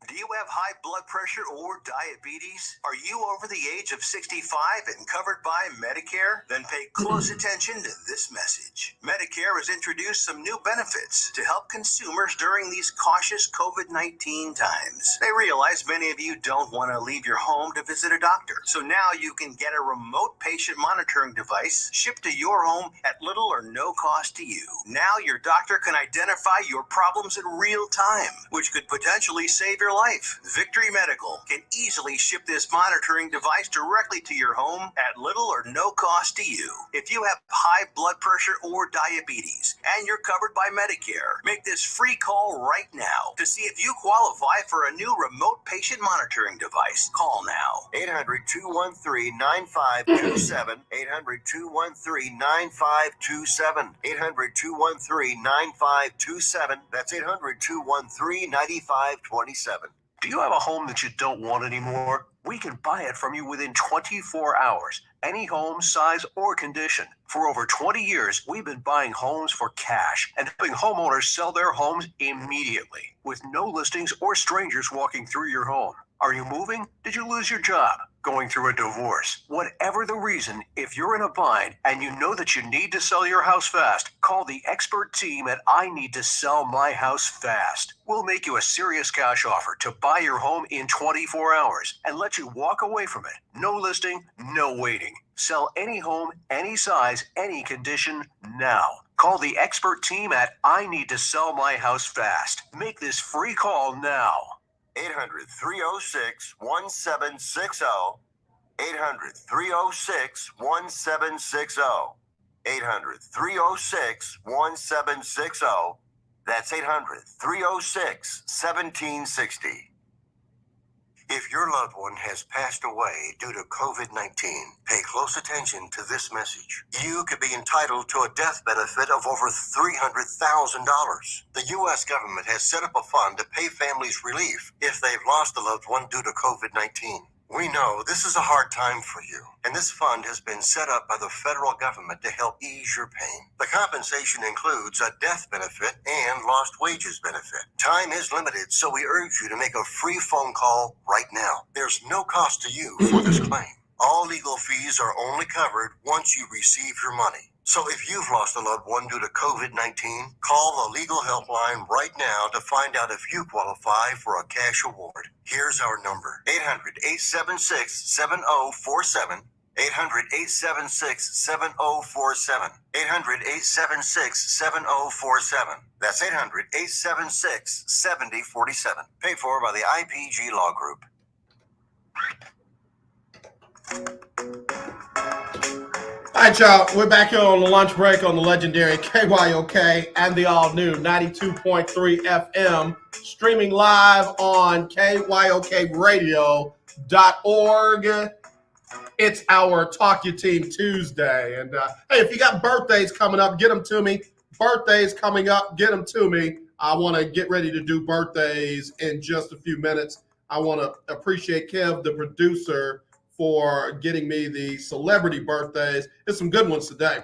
Speaker 6: Do you have high blood pressure or diabetes? Are you over the age of 65 and covered by Medicare? Then pay close attention to this message. Medicare has introduced some new benefits to help consumers during these cautious COVID-19 times. They realize many of you don't want to leave your home to visit a doctor. So now you can get a remote patient monitoring device shipped to your home at little or no cost to you. Now your doctor can identify your problems in real time, which could potentially save your life. Victory Medical can easily ship this monitoring device directly to your home at little or no cost to you. If you have high blood pressure or diabetes and you're covered by Medicare, make this free call right now to see if you qualify for a new remote patient monitoring device. Call now.
Speaker 7: 800-213-9527. 800-213-9527. 800-213-9527. That's 800-213-9527.
Speaker 12: Do you have a home that you don't want anymore? We can buy it from you within 24 hours. Any home, size, or condition. For over 20 years, we've been buying homes for cash and helping homeowners sell their homes immediately with no listings or strangers walking through your home. Are you moving? Did you lose your job? Going through a divorce? Whatever the reason, if you're in a bind and you know that you need to sell your house fast, call the expert team at I Need to Sell My House Fast. We'll make you a serious cash offer to buy your home in 24 hours and let you walk away from it. No listing, no waiting. Sell any home, any size, any condition now. Call the expert team at I Need to Sell My House Fast. Make this free call now.
Speaker 7: 800-306-1760. 800-306-1760. 800-306-1760. That's 800-306-1760. If your loved one has passed away due to COVID-19, pay close attention to this message. You could be entitled to a death benefit of over $300,000. The U.S. government has set up a fund to pay families relief if they've lost a loved one due to COVID-19. We know this is a hard time for you, and this fund has been set up by the federal government to help ease your pain. The compensation includes a death benefit and lost wages benefit. Time is limited, so we urge you to make a free phone call right now. There's no cost to you for this claim. All legal fees are only covered once you receive your money. So if you've lost a loved one due to COVID-19, call the legal helpline right now to find out if you qualify for a cash award. Here's our number: 800-876-7047. 800-876-7047. 800-876-7047. That's 800-876-7047. Paid for by the IPG Law Group.
Speaker 3: All right, y'all. We're back here on the lunch break on the legendary KYOK and the all-new 92.3 FM, streaming live on KYOKradio.org. It's our Talk Your Team Tuesday. And, hey, if you got birthdays coming up, get them to me. Birthdays coming up, get them to me. I want to get ready to do birthdays in just a few minutes. I want to appreciate Kev, the producer, for getting me the celebrity birthdays. There's some good ones today.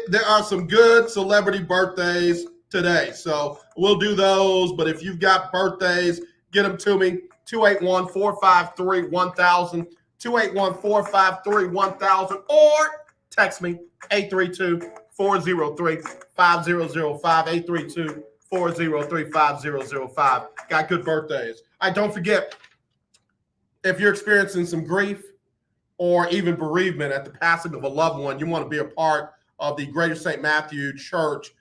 Speaker 3: There are some good celebrity birthdays today. So we'll do those. But if you've got birthdays, get them to me. 281-453-1000. 281-453-1000. Or text me 832-403-5005. 832-403-5005. Got good birthdays. All right, don't forget, if you're experiencing some grief or even bereavement at the passing of a loved one, you want to be a part of the Greater St. Matthew Church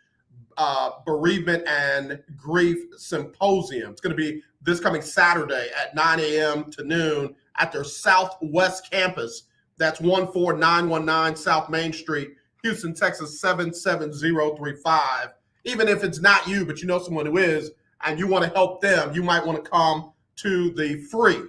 Speaker 3: Bereavement and Grief Symposium. It's going to be this coming Saturday at 9 a.m. to noon at their Southwest campus. That's 14919 South Main Street, Houston, Texas, 77035. Even if it's not you, but you know someone who is, and you want to help them, you might want to come to the free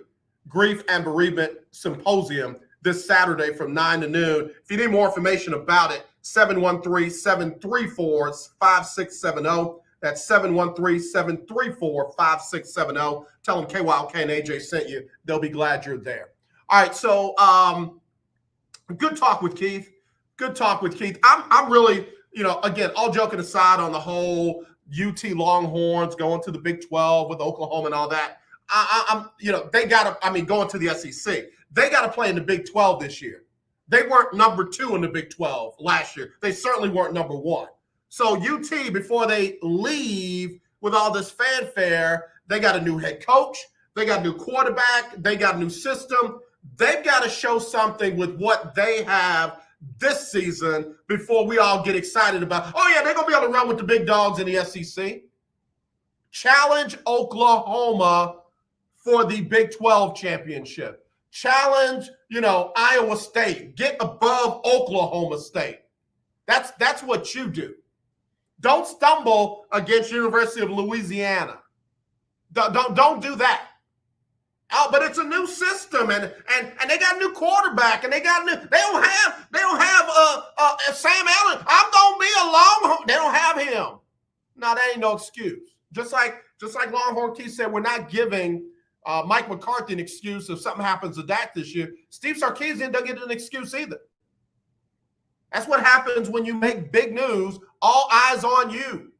Speaker 3: Grief and Bereavement Symposium this Saturday from 9 to noon. If you need more information about it, 713-734-5670. That's 713-734-5670. Tell them KYOK and AJ sent you. They'll be glad you're there. All right, so good talk with Keith. Good talk with Keith. I'm really, again, all joking aside on the whole UT Longhorns going to the Big 12 with Oklahoma and all that. They got to, going to the SEC. They got to play in the Big 12 this year. They weren't number 2 in the Big 12 last year. They certainly weren't number 1. So UT, before they leave with all this fanfare, they got a new head coach. They got a new quarterback. They got a new system. They've got to show something with what they have this season before we all get excited about, oh, yeah, they're going to be able to run with the big dogs in the SEC. Challenge Oklahoma for the Big 12 championship. Challenge, Iowa State. Get above Oklahoma State. That's what you do. Don't stumble against University of Louisiana. Don't do that. Oh, but it's a new system, and they got a new quarterback, and they don't have Sam Allen. I'm gonna be a Longhorn. They don't have him. No, that ain't no excuse. Just like Longhorn Keith said, we're not giving Mike McCarthy an excuse if something happens to Dak this year. Steve Sarkisian doesn't get an excuse either. That's what happens when you make big news. All eyes on you.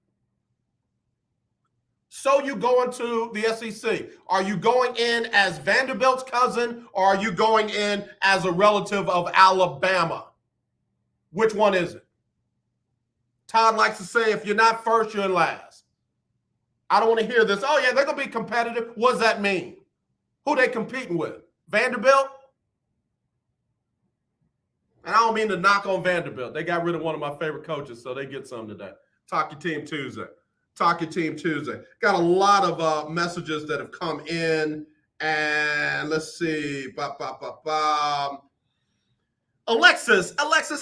Speaker 3: So you go into the SEC. Are you going in as Vanderbilt's cousin, or are you going in as a relative of Alabama? Which one is it? Todd likes to say, if you're not first, you're in last. I don't want to hear this. Oh, yeah, they're going to be competitive. What does that mean? Who they competing with? Vanderbilt? And I don't mean to knock on Vanderbilt. They got rid of one of my favorite coaches, so they get some today. Talk Your Team Tuesday. Talk Your Team Tuesday. Got a lot of messages that have come in. And let's see. Alexis,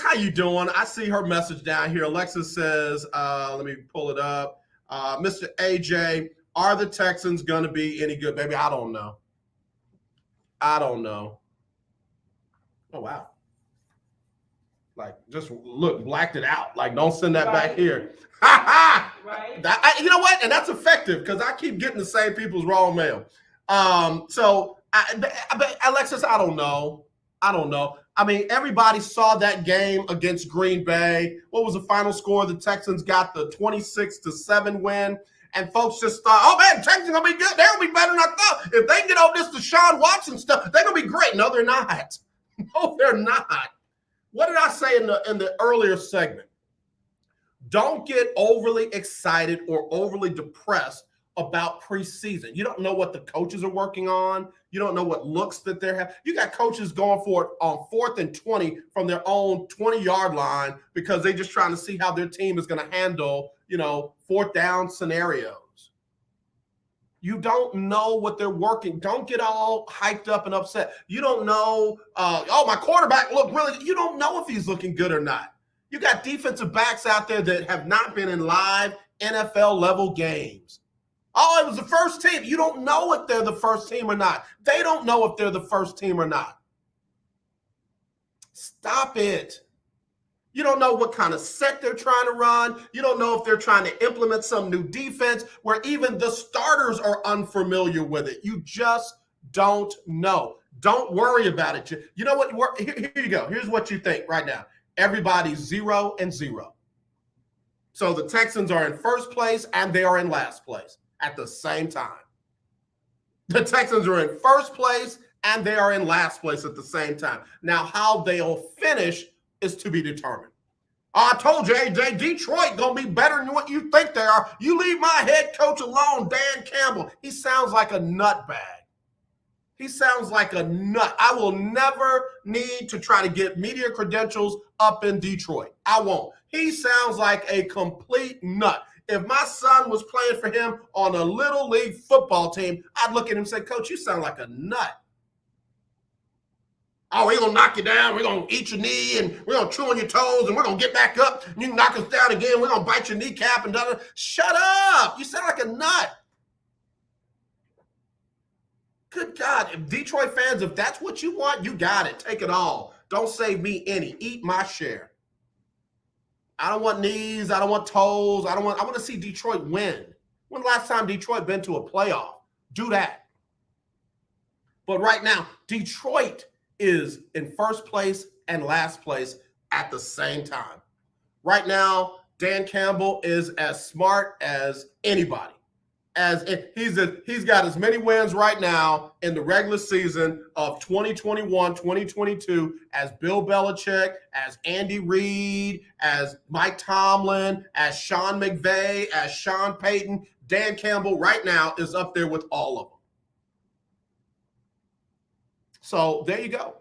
Speaker 3: how you doing? I see her message down here. Alexis says, let me pull it up. Mr. AJ, are the Texans going to be any good? Baby, I don't know. Oh, wow. Like, just look, blacked it out. Like, don't send that back here. Ha ha! Right. You know what? And that's effective because I keep getting the same people's wrong mail. Alexis, I don't know. I mean, everybody saw that game against Green Bay. What was the final score? The Texans got the 26-7 win. And folks just thought, oh, man, Texans are going to be good. They're going to be better than I thought. If they can get over this Deshaun Watson stuff, they're going to be great. No, they're not. No, they're not. What did I say in the earlier segment? Don't get overly excited or overly depressed about preseason. You don't know what the coaches are working on. You don't know what looks that they're having. You got coaches going for it on 4th and 20 from their own 20-yard line because they're just trying to see how their team is going to handle, 4th down scenarios. You don't know what they're working. Don't get all hyped up and upset. You don't know, my quarterback looked really good. You don't know if he's looking good or not. You got defensive backs out there that have not been in live NFL-level games. Oh, it was the first team. You don't know if they're the first team or not. They don't know if they're the first team or not. Stop it. You don't know what kind of set they're trying to run. You don't know if they're trying to implement some new defense where even the starters are unfamiliar with it. You just don't know. Don't worry about it. You know what? Here you go. Here's what you think right now. Everybody's 0-0. So the Texans are in first place and they are in last place at the same time. The Texans are in first place and they are in last place at the same time. Now, how they'll finish is to be determined. I told you, AJ, Detroit going to be better than what you think they are. You leave my head coach alone, Dan Campbell. He sounds like a nutbag. He sounds like a nut. I will never need to try to get media credentials up in Detroit. I won't. He sounds like a complete nut. If my son was playing for him on a little league football team, I'd look at him and say, Coach, you sound like a nut. Oh, we're going to knock you down. We're going to eat your knee, and we're going to chew on your toes, and we're going to get back up. And you can knock us down again. We're going to bite your kneecap and da-da. Shut up. You sound like a nut. Good God. If Detroit fans, if that's what you want, you got it. Take it all. Don't save me any. Eat my share. I don't want knees. I don't want toes. I want to see Detroit win. When the last time Detroit been to a playoff? Do that. But right now, Detroit is in first place and last place at the same time. Right now, Dan Campbell is as smart as anybody. He's got as many wins right now in the regular season of 2021, 2022 as Bill Belichick, as Andy Reid, as Mike Tomlin, as Sean McVay, as Sean Payton. Dan Campbell right now is up there with all of them. So there you go.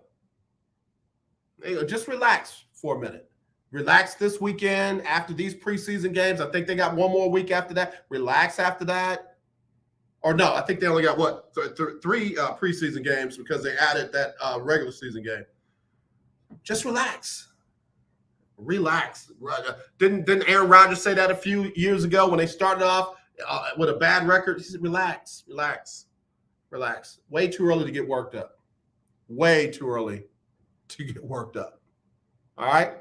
Speaker 3: Just relax for a minute. Relax this weekend after these preseason games. I think they got one more week after that. Relax after that. Or no, I think they only got three preseason games because they added that regular season game. Just relax. Relax. Didn't Aaron Rodgers say that a few years ago when they started off with a bad record? He said, relax. Way too early to get worked up. Way too early to get worked up. All right.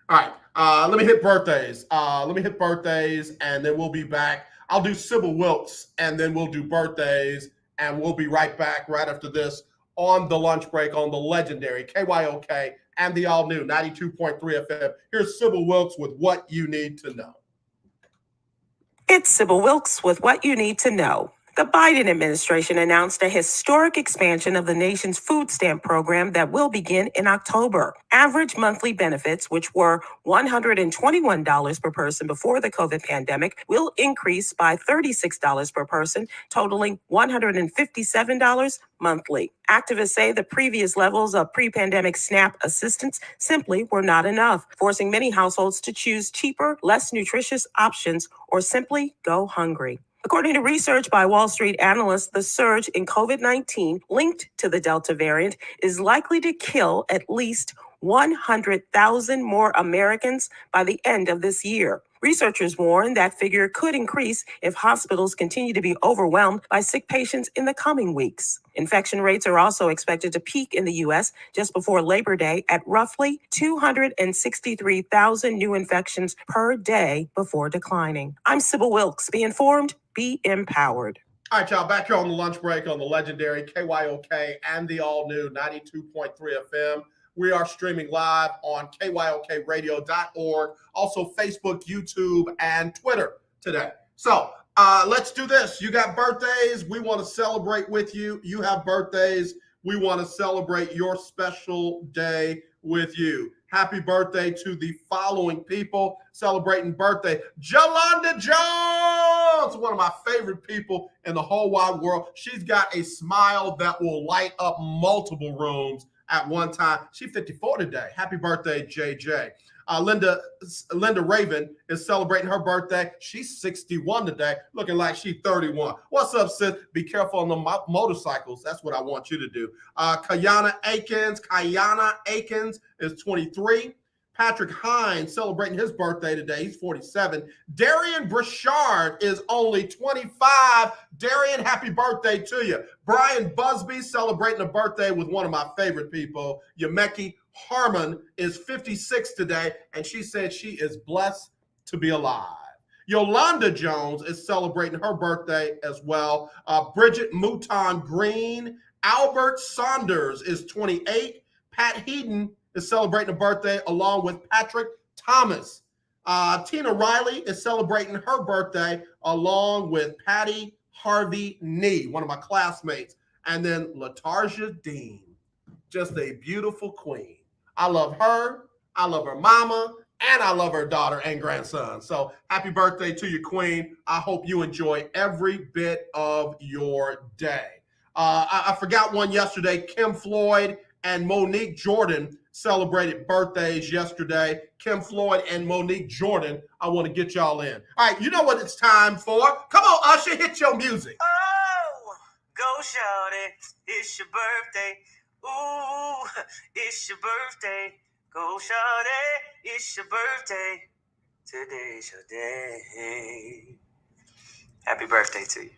Speaker 3: Let me hit birthdays. And then we'll be back. I'll do Sybil Wilkes, and then we'll do birthdays, and we'll be right back right after this on the lunch break on the legendary KYOK and the all-new 92.3 FM. Here's Sybil Wilkes with What You Need to Know.
Speaker 13: It's Sybil Wilkes with What You Need to Know. The Biden administration announced a historic expansion of the nation's food stamp program that will begin in October. Average monthly benefits, which were $121 per person before the COVID pandemic, will increase by $36 per person, totaling $157 monthly. Activists say the previous levels of pre-pandemic SNAP assistance simply were not enough, forcing many households to choose cheaper, less nutritious options or simply go hungry. According to research by Wall Street analysts, the surge in COVID-19 linked to the Delta variant is likely to kill at least 100,000 more Americans by the end of this year. Researchers warn that figure could increase if hospitals continue to be overwhelmed by sick patients in the coming weeks. Infection rates are also expected to peak in the U.S. just before Labor Day at roughly 263,000 new infections per day before declining. I'm Sybil Wilkes. Be informed, be empowered.
Speaker 3: All right, y'all, back here on the lunch break on the legendary KYOK and the all-new 92.3 FM. We are streaming live on KYOKradio.org, also Facebook, YouTube, and Twitter today. So let's do this. You got birthdays. We want to celebrate with you. You have birthdays. We want to celebrate your special day with you. Happy birthday to the following people celebrating birthday. Jolanda Jones, one of my favorite people in the whole wide world. She's got a smile that will light up multiple rooms at one time. She's 54 today. Happy birthday, JJ. Linda Raven is celebrating her birthday. She's 61 today, looking like she's 31. What's up, sis? Be careful on the motorcycles. That's what I want you to do. Kayana Akins is 23. Patrick Hines celebrating his birthday today. He's 47. Darian Brashard is only 25. Darian, happy birthday to you. Brian Busby celebrating a birthday with one of my favorite people. Yameki Harmon is 56 today, and she said she is blessed to be alive. Yolanda Jones is celebrating her birthday as well. Bridget Mouton Green. Albert Saunders is 28. Pat Heaton is celebrating a birthday along with Patrick Thomas. Tina Riley is celebrating her birthday along with Patty Harvey Nee, one of my classmates. And then LaTarja Dean, just a beautiful queen. I love her. I love her mama. And I love her daughter and grandson. So happy birthday to you, queen. I hope you enjoy every bit of your day. I forgot one yesterday. Kim Floyd and Monique Jordan celebrated birthdays yesterday. Kim Floyd and Monique Jordan. I want to get y'all in. All right, you know what it's time for. Come on, Usher, hit your music.
Speaker 14: Oh, go shawty, it's your birthday. Ooh, it's your birthday. Go shawty, it's your birthday. Today's your day. Happy birthday to you.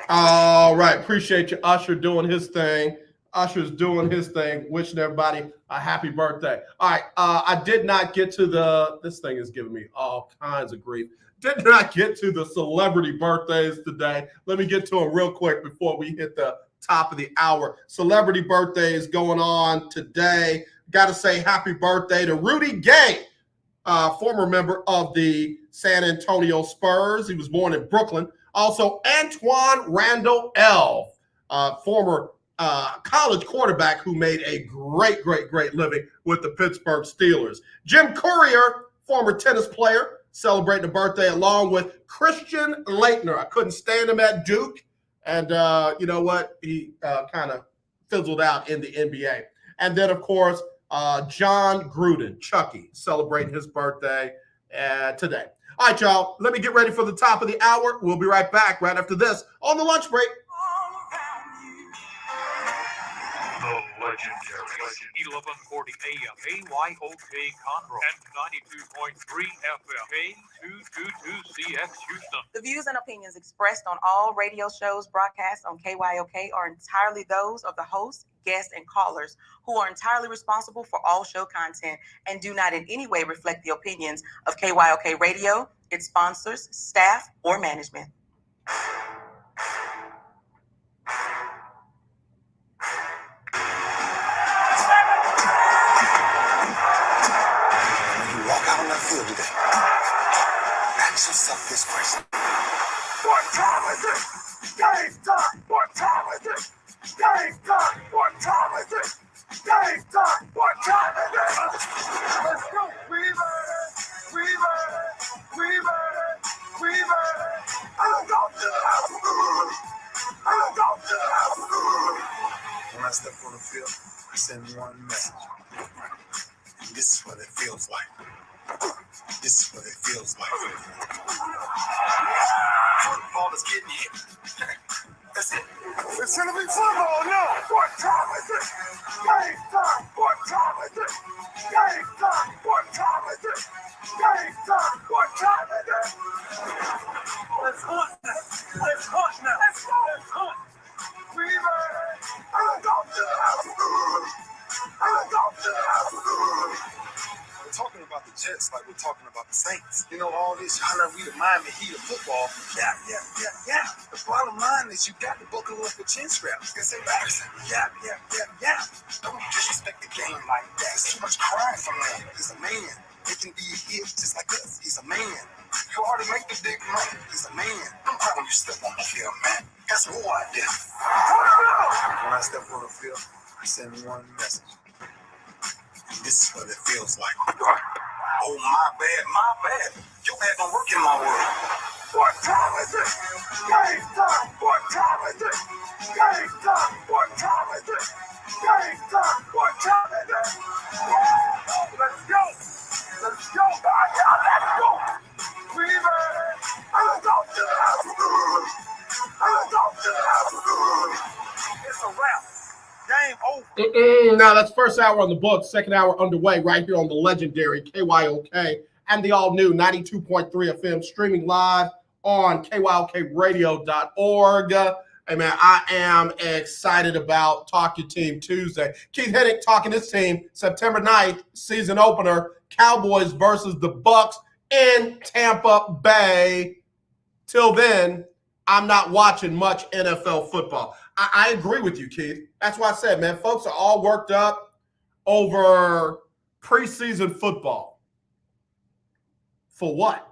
Speaker 3: All right, appreciate you, Usher, doing his thing. Usher's doing his thing, wishing everybody a happy birthday. All right, I did not get to this thing is giving me all kinds of grief. Did not get to the celebrity birthdays today. Let me get to them real quick before we hit the top of the hour. Celebrity birthdays going on today. got to say happy birthday to Rudy Gay, former member of the San Antonio Spurs. He was born in Brooklyn. Also, Antoine Randall Elf, former college quarterback who made a great living with the Pittsburgh Steelers. Jim Courier, former tennis player, celebrating a birthday along with Christian Laettner. I couldn't stand him at Duke, and you know what? He kind of fizzled out in the NBA. And then, of course, John Gruden, Chucky, celebrating his birthday today. All right, y'all, let me get ready for the top of the hour. We'll be right back right after this on the lunch break.
Speaker 9: The legendary 1140 AM KYOK Conroe and 92.3 FM K222CX Houston.
Speaker 1: The views and opinions expressed on all radio shows broadcast on KYOK are entirely those of the host, guests, and callers who are entirely responsible for all show content and do not in any way reflect the opinions of KYOK Radio, its sponsors, staff, or management.
Speaker 2: Walk out on that field today. Ask yourself this question. What time is it? Game time. What time is it? Game time. What time is it? Game time. What time is it? Let's go. We made it. We made it. We made it. We made it. I'm going to the house. I'm going to the house. When I step on the field, I send one message. This is what it feels like. This is what it feels like. Football is getting hit. That's it. It's gonna be football now. What time is it? Game time. What time is it? Game time. What time is it? Game time. What time is it? Let's hunt now. Let's hunt now. Let's go. Let's hunt. We made it. I'm going to the house. I'm going to the house. We're talking about the Jets like we're talking about the Saints. You know, all this hollering, we the Miami Heat of football. Yeah. The bottom line is you got to buckle up with chin straps. It's embarrassing. Yeah. Don't disrespect the game like that. There's too much crying from him. He's a man. He can be a hit just like us. He's a man. You already make the big money. He's a man. I'm proud when you step on the field, man. That's who I did. When I step on the field, I send one message. This is what it feels like. Oh, my bad. Your bad don't work in my world. What time is it? Game time. What time is it? Game time. What time is it? Game time. What time is it? Let's go. Let's go. Let's go. We made it. I'm going to the house. I'm going to the house. It's a wrap. Game over.
Speaker 3: Now that's first hour on the books, second hour underway right here on the legendary KYOK and the all-new 92.3 FM, streaming live on KYOKradio.org. Hey, man, I am excited about Talk Your Team Tuesday. Keith Hennick talking his team, September 9th, season opener, Cowboys versus the Bucks in Tampa Bay. Till then, I'm not watching much NFL football. I agree with you, Keith. That's why I said, man, folks are all worked up over preseason football. For what?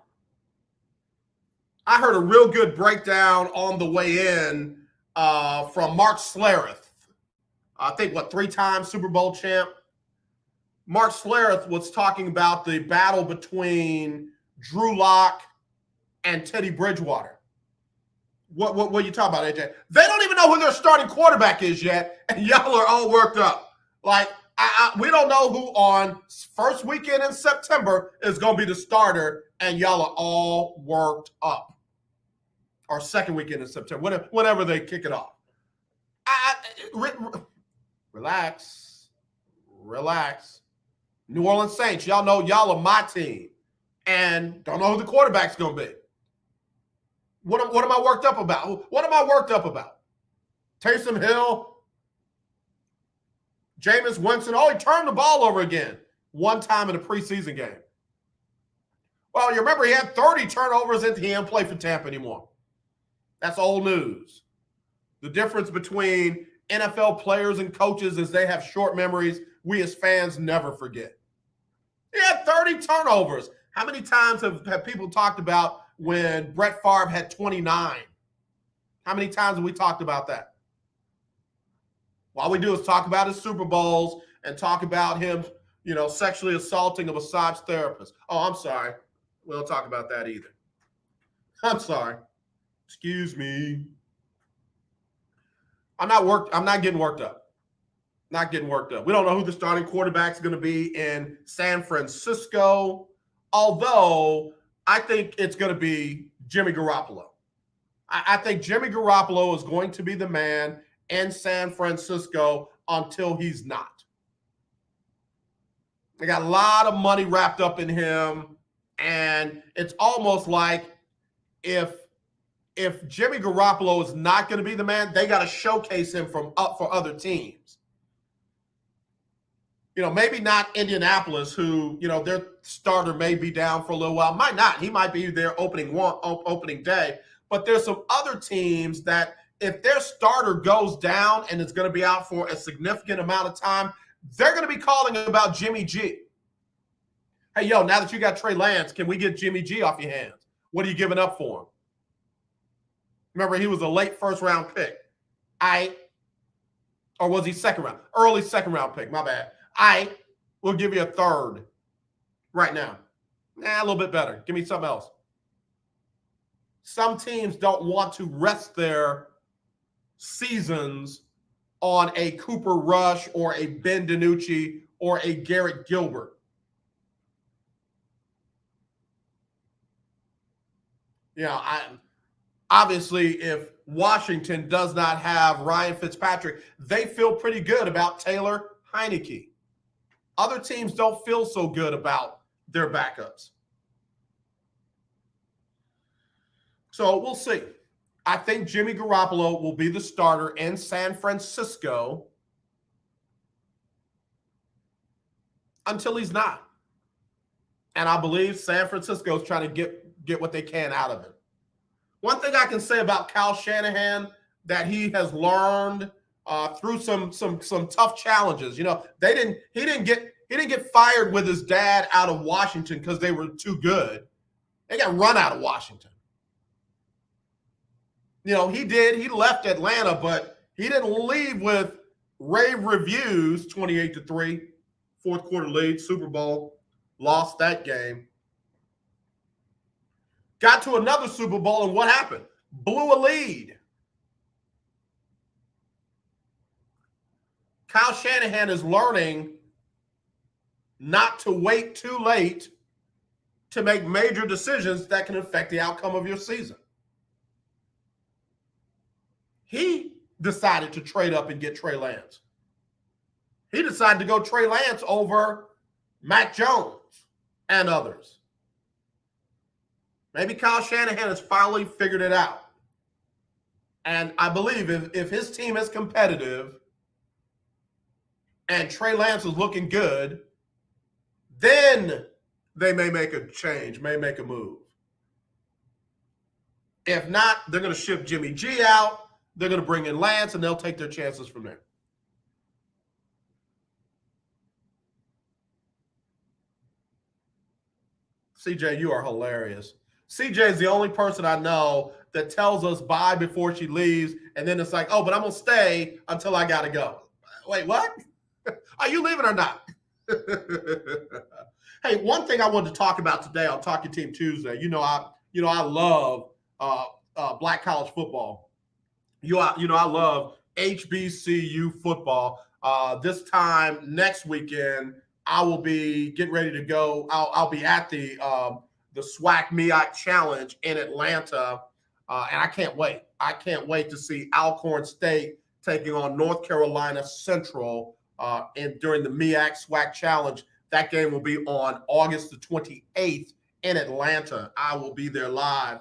Speaker 3: I heard a real good breakdown on the way in from Mark Schlereth. I think, 3-time Super Bowl champ? Mark Schlereth was talking about the battle between Drew Lock and Teddy Bridgewater. What are you talking about, AJ? They don't even know who their starting quarterback is yet, and y'all are all worked up. Like, we don't know who on first weekend in September is going to be the starter, and y'all are all worked up. Or second weekend in September, whenever they kick it off. Relax. New Orleans Saints, y'all know y'all are my team, and don't know who the quarterback's going to be. What am I worked up about? Taysom Hill, Jameis Winston. Oh, he turned the ball over again one time in a preseason game. Well, you remember he had 30 turnovers and he didn't play for Tampa anymore. That's old news. The difference between NFL players and coaches is they have short memories we as fans never forget. He had 30 turnovers. How many times have people talked about when Brett Favre had 29? How many times have we talked about that? All we do is talk about his Super Bowls and talk about him, sexually assaulting a massage therapist. Oh, I'm sorry. We don't talk about that either. I'm sorry. Excuse me. I'm not getting worked up. Not getting worked up. We don't know who the starting quarterback is going to be in San Francisco, although I think it's going to be Jimmy Garoppolo. I think Jimmy Garoppolo is going to be the man in San Francisco until he's not. They got a lot of money wrapped up in him, and it's almost like if Jimmy Garoppolo is not going to be the man, they got to showcase him for other teams. Maybe not Indianapolis, who, their starter may be down for a little while. Might not. He might be there opening day. But there's some other teams that if their starter goes down and is going to be out for a significant amount of time, they're going to be calling about Jimmy G. Hey, now that you got Trey Lance, can we get Jimmy G off your hands? What are you giving up for him? Remember, he was a late first-round pick. Or was he second round? Early second-round pick, my bad. I will give you a third right now. A little bit better. Give me something else. Some teams don't want to rest their seasons on a Cooper Rush or a Ben DiNucci or a Garrett Gilbert. Obviously, if Washington does not have Ryan Fitzpatrick, they feel pretty good about Taylor Heineke. Other teams don't feel so good about their backups. So we'll see. I think Jimmy Garoppolo will be the starter in San Francisco until he's not. And I believe San Francisco is trying to get what they can out of him. One thing I can say about Kyle Shanahan that he has learned through some tough challenges. He didn't get fired with his dad out of Washington because they were too good. They got run out of Washington. He did. He left Atlanta, but he didn't leave with rave reviews. 28-3, fourth quarter lead, Super Bowl, lost that game. Got to another Super Bowl, and what happened? Blew a lead. Kyle Shanahan is learning not to wait too late to make major decisions that can affect the outcome of your season. He decided to trade up and get Trey Lance. He decided to go Trey Lance over Mac Jones and others. Maybe Kyle Shanahan has finally figured it out. And I believe if his team is competitive and Trey Lance is looking good, then they may make a change, may make a move. If not, they're going to ship Jimmy G out. They're going to bring in Lance, and they'll take their chances from there. CJ, you are hilarious. CJ is the only person I know that tells us bye before she leaves, and then it's like, oh, but I'm going to stay until I got to go. Wait, what? Are you leaving or not? Hey, one thing I wanted to talk about today on Talking Team Tuesday. I love black college football. I love HBCU football. This time next weekend, I will be getting ready to go. I'll be at the SWAC MEAC Challenge in Atlanta, and I can't wait. I can't wait to see Alcorn State taking on North Carolina Central during the MEAC SWAC Challenge. That game will be on August the 28th in Atlanta. I will be there live.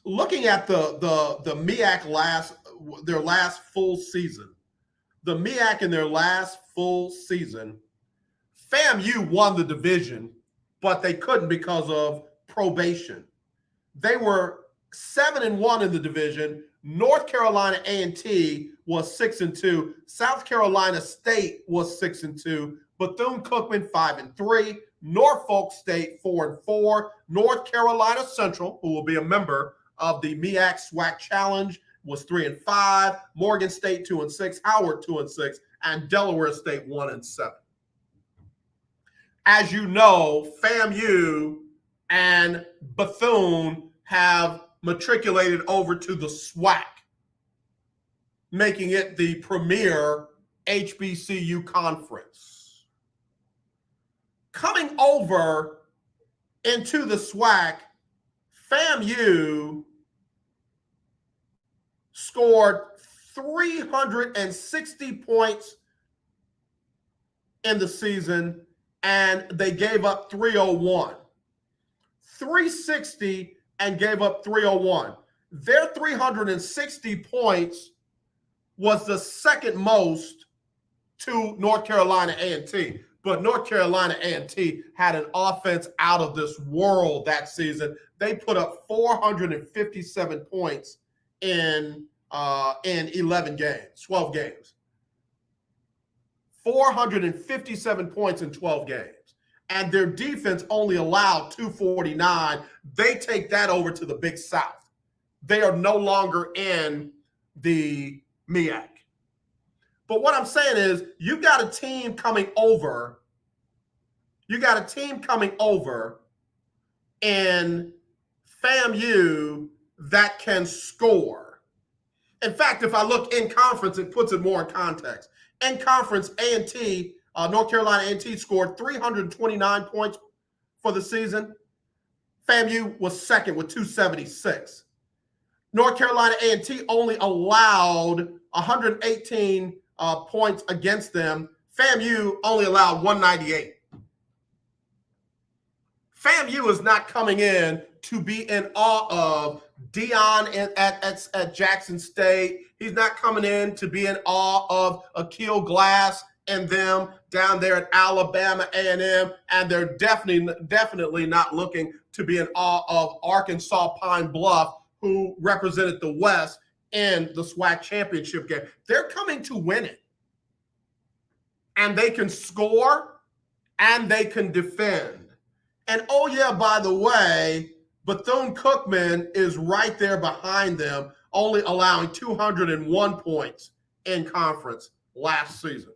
Speaker 3: Looking at the MEAC their last full season, the MEAC in their last full season, FAMU won the division, but they couldn't because of probation. They were 7-1 in the division, North Carolina A&T was 6-2. South Carolina State was 6-2. Bethune-Cookman 5-3. Norfolk State 4-4. North Carolina Central, who will be a member of the MEAC SWAC Challenge, was 3-5. Morgan State 2-6. Howard 2-6. And Delaware State 1-7. As you know, FAMU and Bethune have matriculated over to the SWAC, making it the premier HBCU conference. Coming over into the SWAC, FAMU scored 360 points in the season, and they gave up 301. 360 and gave up 301. Their 360 points was the second most to North Carolina A&T. But North Carolina A&T had an offense out of this world that season. They put up 457 points in 11 games, 12 games. 457 points in 12 games. And their defense only allowed 249. They take that over to the Big South. They are no longer in the MEAC. But what I'm saying is, you got a team coming over. You got a team coming over in FAMU that can score. In fact, if I look in conference, it puts it more in context. In conference, A&T, North Carolina A&T scored 329 points for the season. FAMU was second with 276. North Carolina A&T only allowed 118 points against them. FAMU only allowed 198. FAMU is not coming in to be in awe of Dion at Jackson State. He's not coming in to be in awe of Akil Glass and them down there at Alabama A&M, and they're definitely not looking to be in awe of Arkansas Pine Bluff, who represented the West in the SWAC championship game. They're coming to win it. And they can score and they can defend. And oh yeah, by the way, Bethune-Cookman is right there behind them, only allowing 201 points in conference last season.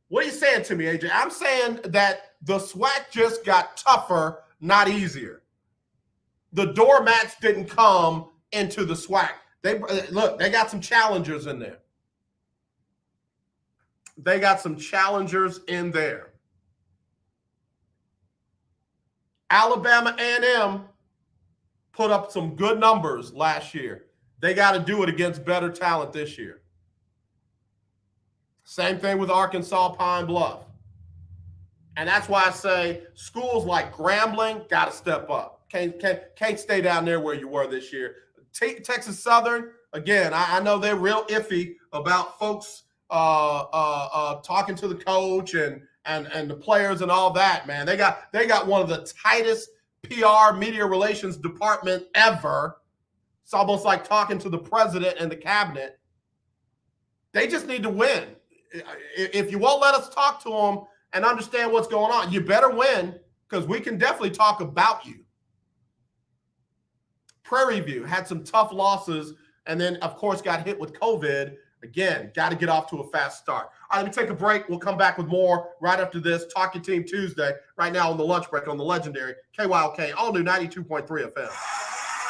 Speaker 3: What are you saying to me, AJ? I'm saying that the SWAC just got tougher, not easier. The doormats didn't come into the SWAC. They got some challengers in there. They got some challengers in there. Alabama A&M put up some good numbers last year. They got to do it against better talent this year. Same thing with Arkansas Pine Bluff. And that's why I say schools like Grambling got to step up. Can't stay down there where you were this year. Texas Southern, again, I know they're real iffy about folks talking to the coach and the players and all that, man. They got one of the tightest PR media relations department ever. It's almost like talking to the president and the cabinet. They just need to win. If you won't let us talk to them and understand what's going on, you better win, because we can definitely talk about you. Prairie View had some tough losses and then, of course, got hit with COVID. Again, got to get off to a fast start. All right, let me take a break. We'll come back with more right after this. Talk Your Team Tuesday, right now on the lunch break on the legendary KYOK, all new 92.3 FM.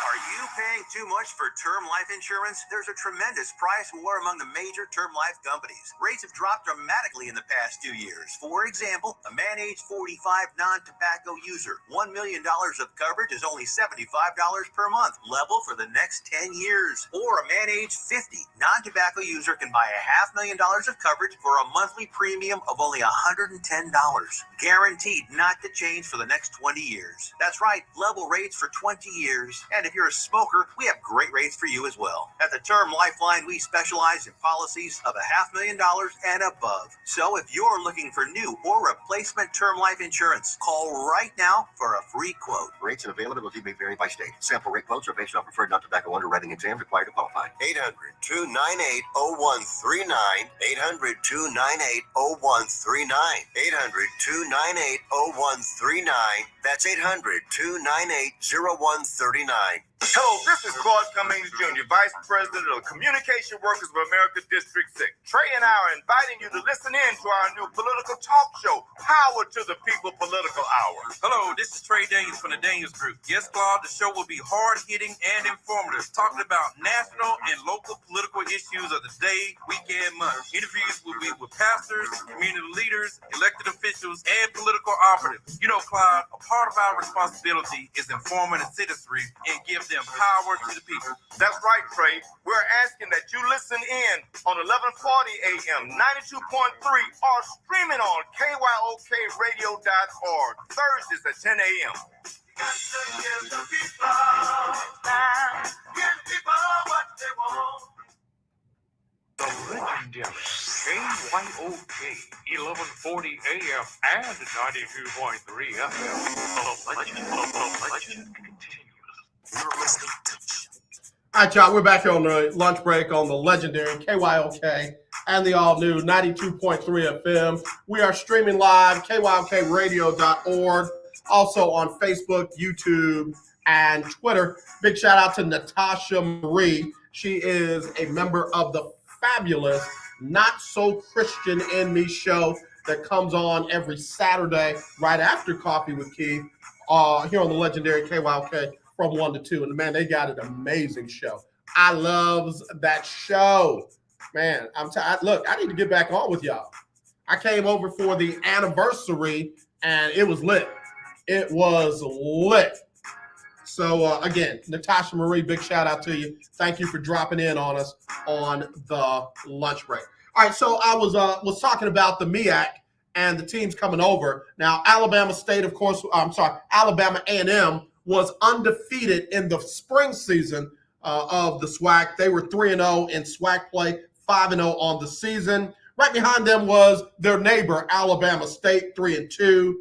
Speaker 6: Are you paying too much for term life insurance? There's a tremendous price war among the major term life companies. Rates have dropped dramatically in the past 2 years. For example, a man age 45 non-tobacco user, $1 million of coverage is only $75 per month, level for the next 10 years. Or a man age 50 non-tobacco user can buy $500,000 of coverage for a monthly premium of only $110, guaranteed not to change for the next 20 years. That's right, level rates for 20 years. And if you're a smoker, covered, we have great rates for you as well. At the Term Lifeline, we specialize in policies of $500,000 and above. So if you're looking for new or replacement term life insurance, call right now for a free quote.
Speaker 7: Rates and availability may vary by state. Sample rate quotes are based on preferred non-tobacco underwriting exam required to qualify. 800-298-0139. 800-298-0139. 800-298-0139. That's 800-298-0139.
Speaker 2: Hello, this is Claude Cummings Jr., Vice President of Communication Workers of America District 6. Trey and I are inviting you to listen in to our new political talk show, Power to the People Political Hour.
Speaker 8: Hello, this is Trey Daniels from the Daniels Group. Yes, Claude, the show will be hard-hitting and informative, talking about national and local political issues of the day, week, and month. Interviews will be with pastors, community leaders, elected officials, and political operatives. You know, Claude, a part of our responsibility is informing the citizenry and give them power to the people.
Speaker 2: That's right, Trey. We're asking that you listen in on 1140 AM, 92.3, or streaming on KYOKradio.org, Thursdays at 10 a.m. Give the people what they want.
Speaker 9: The legendary KYOK 1140 AM and 92.3 FM. The legend continues.
Speaker 2: You're listening to
Speaker 3: All right, y'all, we're back here on the lunch break on the legendary KYOK and the all-new 92.3 FM. We are streaming live, KYOKradio.org, also on Facebook, YouTube, and Twitter. Big shout-out to Natasha Marie. She is a member of the fabulous Not So Christian in Me show that comes on every Saturday right after Coffee with Keith here on the legendary KYOK. From 1 to 2, and man, they got an amazing show. I loves that show, man. Look, I need to get back on with y'all. I came over for the anniversary, and it was lit. It was lit. So again, Natasha Marie, big shout out to you. Thank you for dropping in on us on the lunch break. All right, so I was talking about the MEAC and the teams coming over. Now, Alabama State, of course. Alabama A&M. Was undefeated in the spring season of the SWAC. They were 3-0 in SWAC play, 5-0 on the season. Right behind them was their neighbor, Alabama State, 3-2.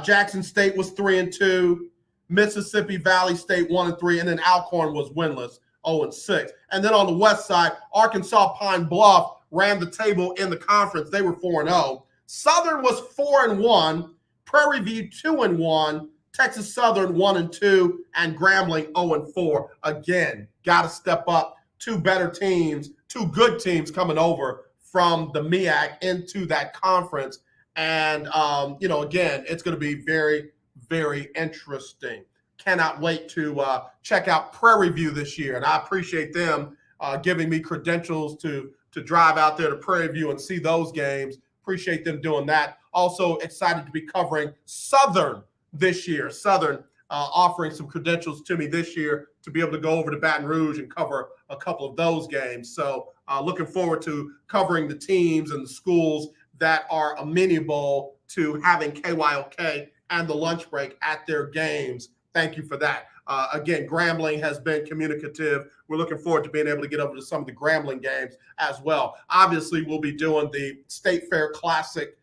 Speaker 3: Jackson State was 3-2. Mississippi Valley State 1-3, and then Alcorn was winless, 0-6. And then on the west side, Arkansas Pine Bluff ran the table in the conference. They were 4-0. Southern was 4-1. Prairie View 2-1. Texas Southern 1-2, and Grambling 0-4. Again, got to step up. Two better teams, two good teams coming over from the MEAC into that conference. And, again, it's going to be very, very interesting. Cannot wait to check out Prairie View this year. And I appreciate them giving me credentials to drive out there to Prairie View and see those games. Appreciate them doing that. Also excited to be covering Southern this year. Southern offering some credentials to me this year to be able to go over to Baton Rouge and cover a couple of those games. So looking forward to covering the teams and the schools that are amenable to having KYOK and the lunch break at their games. Thank you for that. Again, Grambling has been communicative. We're looking forward to being able to get over to some of the Grambling games as well. Obviously, we'll be doing the State Fair Classic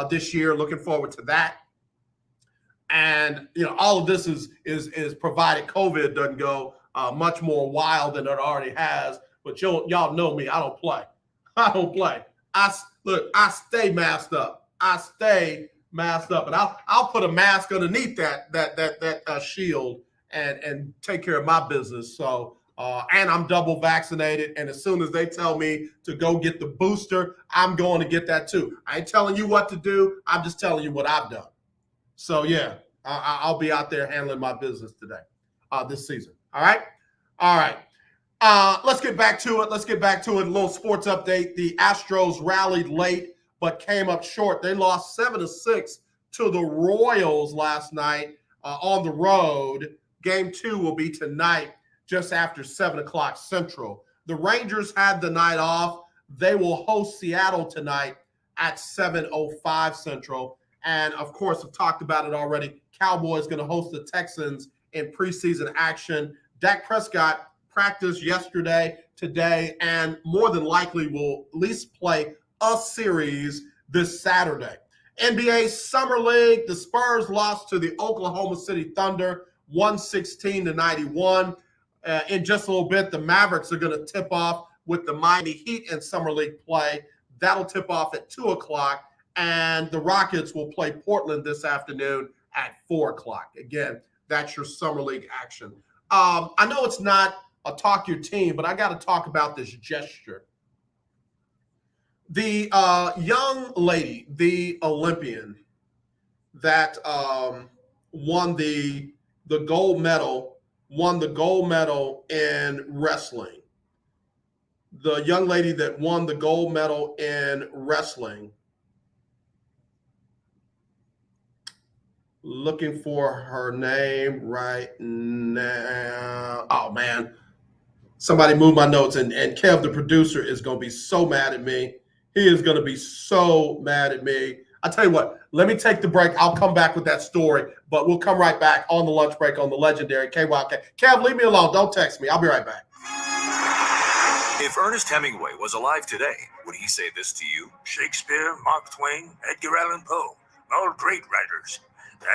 Speaker 3: this year. Looking forward to that. And, all of this is provided COVID doesn't go much more wild than it already has. But y'all know me. I don't play. I stay masked up. And I'll put a mask underneath that shield and take care of my business. So, and I'm double vaccinated. And as soon as they tell me to go get the booster, I'm going to get that too. I ain't telling you what to do. I'm just telling you what I've done. So, yeah, I'll be out there handling my business today, this season. All right? Let's get back to it. A little sports update. The Astros rallied late but came up short. They lost 7-6 to the Royals last night on the road. Game 2 will be tonight just after 7 o'clock Central. The Rangers had the night off. They will host Seattle tonight at 7:05 Central. And, of course, I've talked about it already. Cowboys going to host the Texans in preseason action Dak Prescott practiced yesterday, today, and more than likely will at least play a series this Saturday. NBA Summer League, the Spurs lost to the Oklahoma City Thunder 116-91. In just a little bit, the Mavericks are going to tip off with the Miami Heat in Summer League play. That'll tip off at 2 o'clock, and the Rockets will play Portland this afternoon at 4 o'clock. Again, that's your Summer League action. I know it's not a talk your team, but I got to talk about this gesture. The young lady, the Olympian that won the gold medal in wrestling. The young lady that won the gold medal in wrestling. Looking for her name right now. Oh, man. Somebody move my notes, and Kev, the producer, is going to be so mad at me. He is going to be so mad at me. I'll tell you what, let me take the break. I'll come back with that story, but we'll come right back on the lunch break on the legendary KYOK. Kev, leave me alone. Don't text me. I'll be right back.
Speaker 15: If Ernest Hemingway was alive today, would he say this to you?
Speaker 16: Shakespeare, Mark Twain, Edgar Allan Poe, all great writers.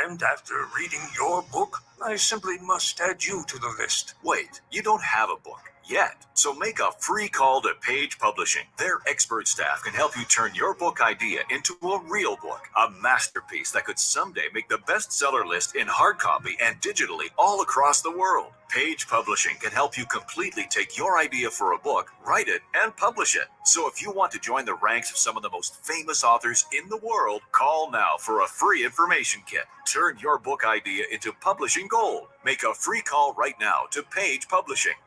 Speaker 16: And after reading your book, I simply must add you to the list.
Speaker 15: Wait, you don't have a book yet. So make a free call to Page Publishing. Their expert staff can help you turn your book idea into a real book, a masterpiece that could someday make the bestseller list in hard copy and digitally all across the world. Page Publishing can help you completely take your idea for a book, write it, and publish it. So if you want to join the ranks of some of the most famous authors in the world, call now for a free information kit. Turn your book idea into publishing gold. Make a free call right now to Page Publishing.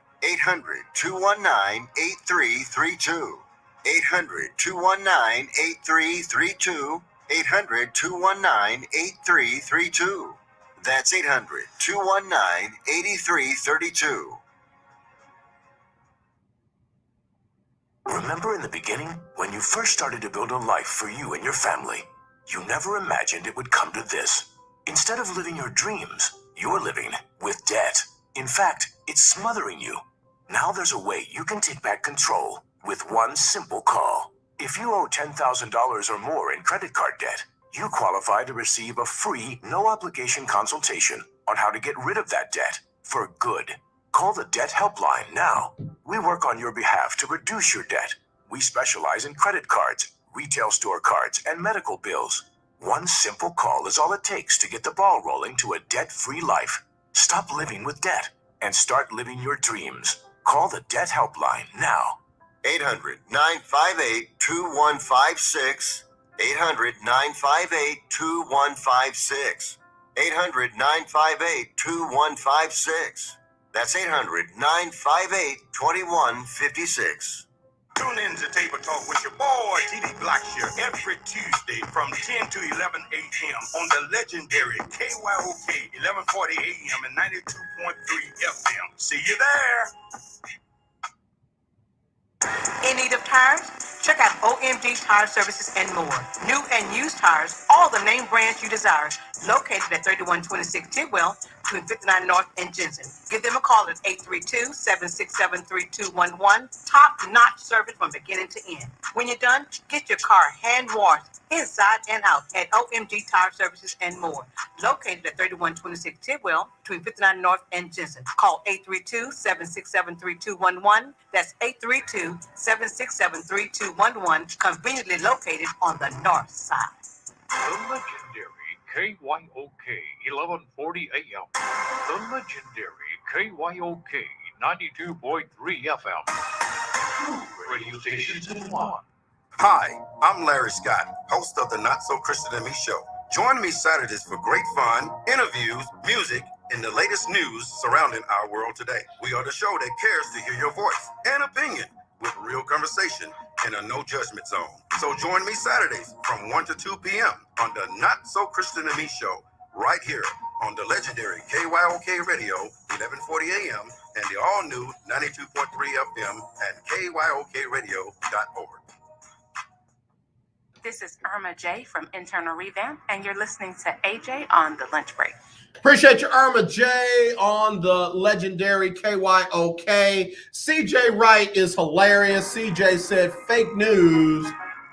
Speaker 7: 800-219-8332. 800-219-8332. 800-219-8332. That's 800-219-8332.
Speaker 16: Remember in the beginning, when you first started to build a life for you and your family, you never imagined it would come to this. Instead of living your dreams, you're living with debt. In fact, it's smothering you. Now there's a way you can take back control with one simple call. If you owe $10,000 or more in credit card debt, you qualify to receive a free, no-obligation consultation on how to get rid of that debt for good. Call the Debt Helpline now. We work on your behalf to reduce your debt. We specialize in credit cards, retail store cards, and medical bills. One simple call is all it takes to get the ball rolling to a debt-free life. Stop living with debt and start living your dreams. Call the Debt Helpline now.
Speaker 7: 800-958-2156. 800-958-2156. 800-958-2156. That's 800-958-2156.
Speaker 2: Tune in to Table Talk with your boy, TD Blackshear, every Tuesday from 10 to 11 a.m. on the legendary KYOK 1140 a.m. and 92.3 FM. See you there.
Speaker 1: In need of tires? Check out OMG Tire Services and more. New and used tires, all the name brands you desire, located at 3126 Tidwell, between 59 North and Jensen. Give them a call at 832-767-3211. Top-notch service from beginning to end. When you're done, get your car hand-washed inside and out at OMG Tire Services and more. Located at 3126 Tidwell, between 59 North and Jensen. Call 832-767-3211. That's 832-767-3211. Conveniently located on the north side.
Speaker 9: The legendary KYOK 1140 AM. The legendary KYOK 92.3 FM. Radio stations in one.
Speaker 17: Hi, I'm Larry Scott, host of the Not So Christian and Me show. Join me Saturdays for great fun, interviews, music, and the latest news surrounding our world today. We are the show that cares to hear your voice and opinion with real conversation in a no judgment zone. So join me Saturdays from 1 to 2 p.m. on the Not So Christian and Me show right here on the legendary KYOK Radio 1140 AM and the all-new 92.3 FM at KYOKradio.org.
Speaker 18: This is Irma J from Internal Revamp, and you're listening to AJ on the Lunch Break.
Speaker 3: Appreciate you, Irma J, on the legendary KYOK. CJ Wright is hilarious. CJ said fake news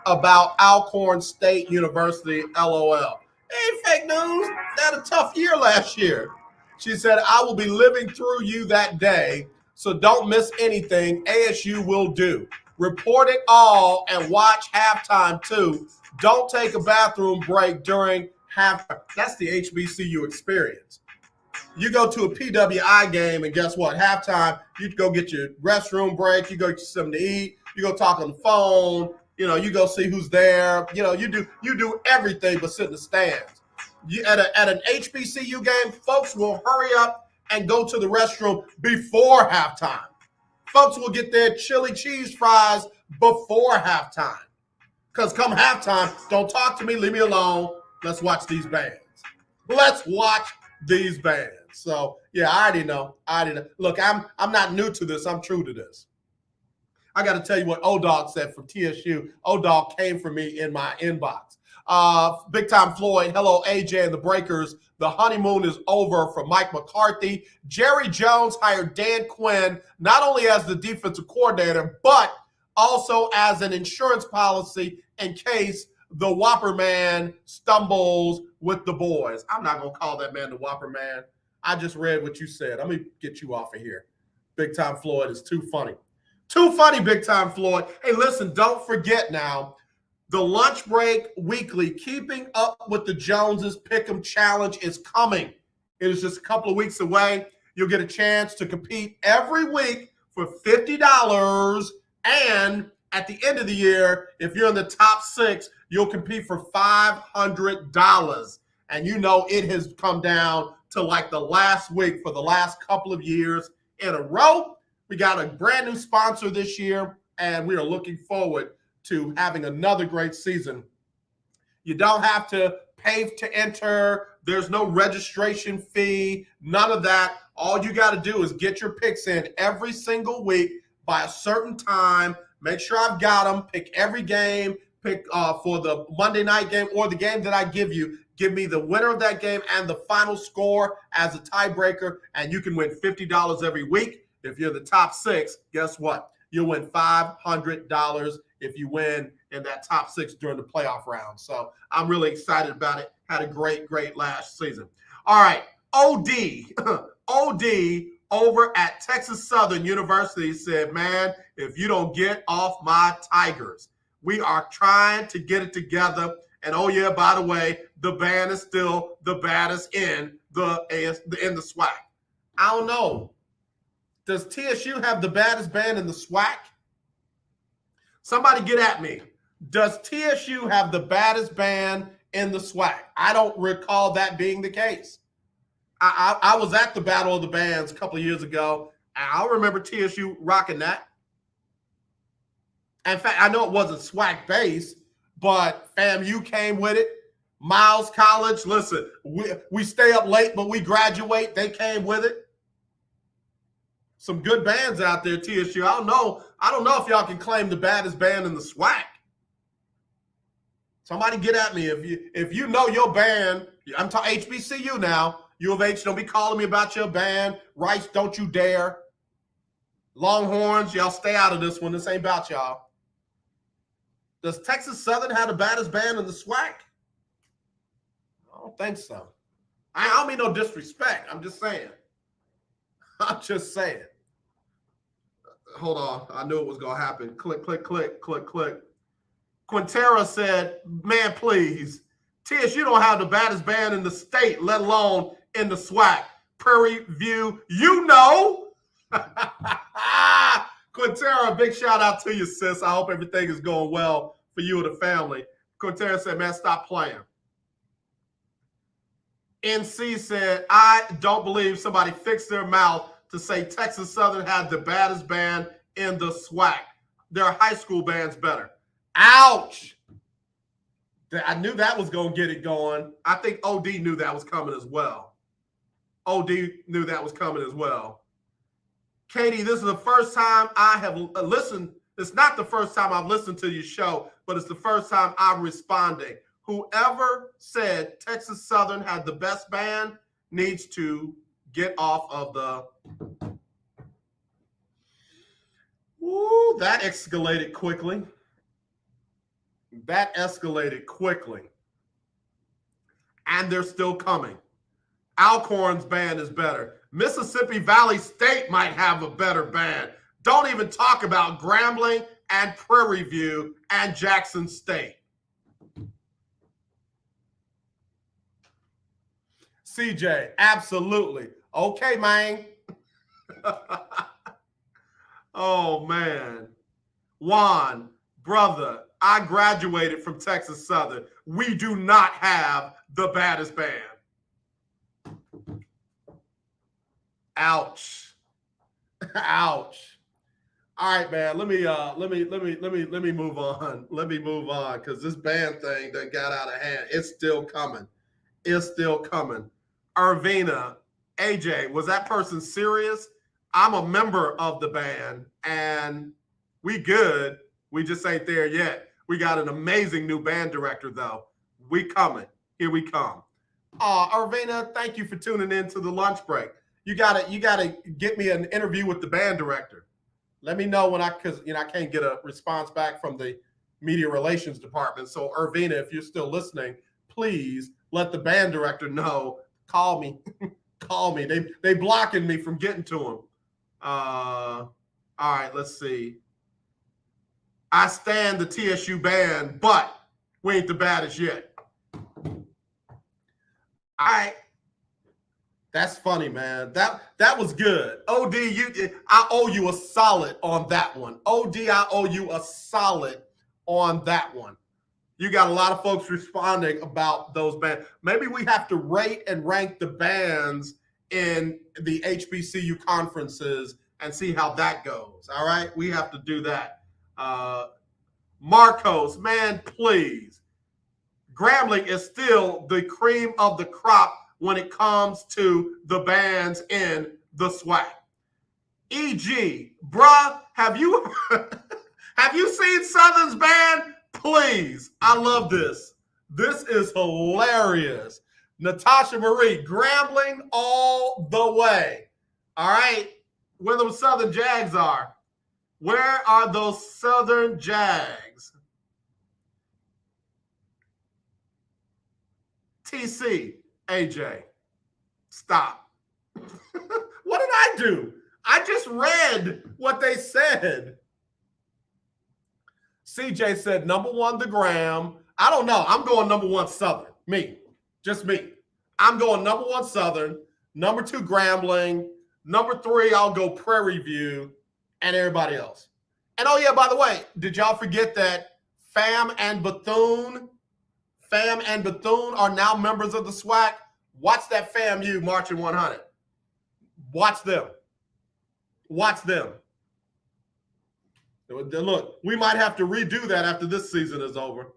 Speaker 3: about Alcorn State University, LOL. Ain't fake news. They had a tough year last year. She said, I will be living through you that day, so don't miss anything ASU will do. Report it all and watch halftime, too. Don't take a bathroom break during halftime. That's the HBCU experience. You go to a PWI game, and guess what? Halftime, you go get your restroom break. You go get something to eat. You go talk on the phone. You go see who's there. You do everything but sit in the stands. At an HBCU game, folks will hurry up and go to the restroom before halftime. Folks will get their chili cheese fries before halftime. Because come halftime, don't talk to me, leave me alone. Let's watch these bands. Let's watch these bands. So, yeah, I already know. Look, I'm not new to this. I'm true to this. I got to tell you what O-Dog said from TSU. O-Dog came for me in my inbox. Big Time Floyd, hello, AJ and the Breakers. The honeymoon is over for Mike McCarthy. Jerry Jones hired Dan Quinn not only as the defensive coordinator, but also as an insurance policy in case the Whopper Man stumbles with the boys. I'm not going to call that man the Whopper Man. I just read what you said. Let me get you off of here. Big Time Floyd is too funny. Too funny, Big Time Floyd. Hey, listen, don't forget now, the Lunch Break Weekly, Keeping Up with the Joneses Pick'em Challenge is coming. It is just a couple of weeks away. You'll get a chance to compete every week for $50. And at the end of the year, if you're in the top 6, you'll compete for $500. And it has come down to like the last week for the last couple of years in a row. We got a brand new sponsor this year, and we are looking forward to having another great season. You don't have to pay to enter. There's no registration fee, none of that. All you got to do is get your picks in every single week by a certain time. Make sure I've got them. Pick every game. Pick for the Monday night game or the game that I give you. Give me the winner of that game and the final score as a tiebreaker, and you can win $50 every week. If you're the top 6, guess what? You'll win $500 if you win in that top 6 during the playoff round. So I'm really excited about it. Had a great last season. All right, OD over at Texas Southern University said, man, if you don't get off my Tigers, we are trying to get it together. And oh yeah, by the way, the band is still the baddest in the SWAC. I don't know. Does TSU have the baddest band in the SWAC? Somebody get at me. Does TSU have the baddest band in the SWAC? I don't recall that being the case. I was at the Battle of the Bands a couple of years ago, and I remember TSU rocking that. In fact, I know it wasn't SWAC based, but FAMU came with it. Miles College, listen, we stay up late, but we graduate. They came with it. Some good bands out there, TSU. I don't know if y'all can claim the baddest band in the SWAC. Somebody get at me if you know your band. I'm talking HBCU now. U of H, don't be calling me about your band. Rice, don't you dare. Longhorns, y'all stay out of this one. This ain't about y'all. Does Texas Southern have the baddest band in the SWAC? I don't think so. I don't mean no disrespect. I'm just saying. I'm just saying. Hold on. I knew it was going to happen. Click. Quintero said, man, please. TSU don't have the baddest band in the state, let alone in the SWAC. Prairie View, Quintero, big shout out to you, sis. I hope everything is going well for you and the family. Quintero said, man, stop playing. NC said, I don't believe somebody fixed their mouth to say Texas Southern had the baddest band in the SWAC. Their high school band's better. Ouch. I knew that was going to get it going. I think OD knew that was coming as well. Katie, this is the first time I have listened. It's not the first time I've listened to your show, but it's the first time I'm responding. Whoever said Texas Southern had the best band needs to get off of the. Ooh, that escalated quickly. That escalated quickly. And they're still coming. Alcorn's band is better. Mississippi Valley State might have a better band. Don't even talk about Grambling and Prairie View and Jackson State. CJ, absolutely. Okay, man. Oh, man. Juan, brother, I graduated from Texas Southern. We do not have the baddest band. Ouch. Ouch. All right, man. Let me move on. Let me move on because this band thing that got out of hand. It's still coming. It's still coming. Irvina, AJ, was that person serious? I'm a member of the band, and we good. We just ain't there yet. We got an amazing new band director, though. We coming. Here we come. Irvina, thank you for tuning in to the lunch break. You gotta get me an interview with the band director. Let me know when because I can't get a response back from the media relations department. So Irvina, if you're still listening, please let the band director know. Call me. Call me. They blocking me from getting to him. All right, let's see. I stand the TSU band, but we ain't the baddest yet. All right. That's funny, man. That was good. OD, I owe you a solid on that one. OD, I owe you a solid on that one. You got a lot of folks responding about those bands. Maybe we have to rate and rank the bands in the HBCU conferences and see how that goes. All right, we have to do that. Marcos, man, please. Grambling is still the cream of the crop when it comes to the bands in the SWAC. E.G., bruh, have you seen Southern's band? Please, I love this. This is hilarious. Natasha Marie, Grambling all the way. All right, where those Southern Jags are. Where are those Southern Jags? TC, AJ, stop. What did I do? I just read what they said. CJ said number one, the Graham. I don't know. I'm going number one, Southern. Me. Just me. I'm going number one, Southern. Number two, Grambling. Number three, I'll go Prairie View and everybody else. And oh, yeah, by the way, did y'all forget that Fam and Bethune are now members of the SWAC? Watch that FAMU Marching 100. Watch them. Watch them. Look, we might have to redo that after this season is over.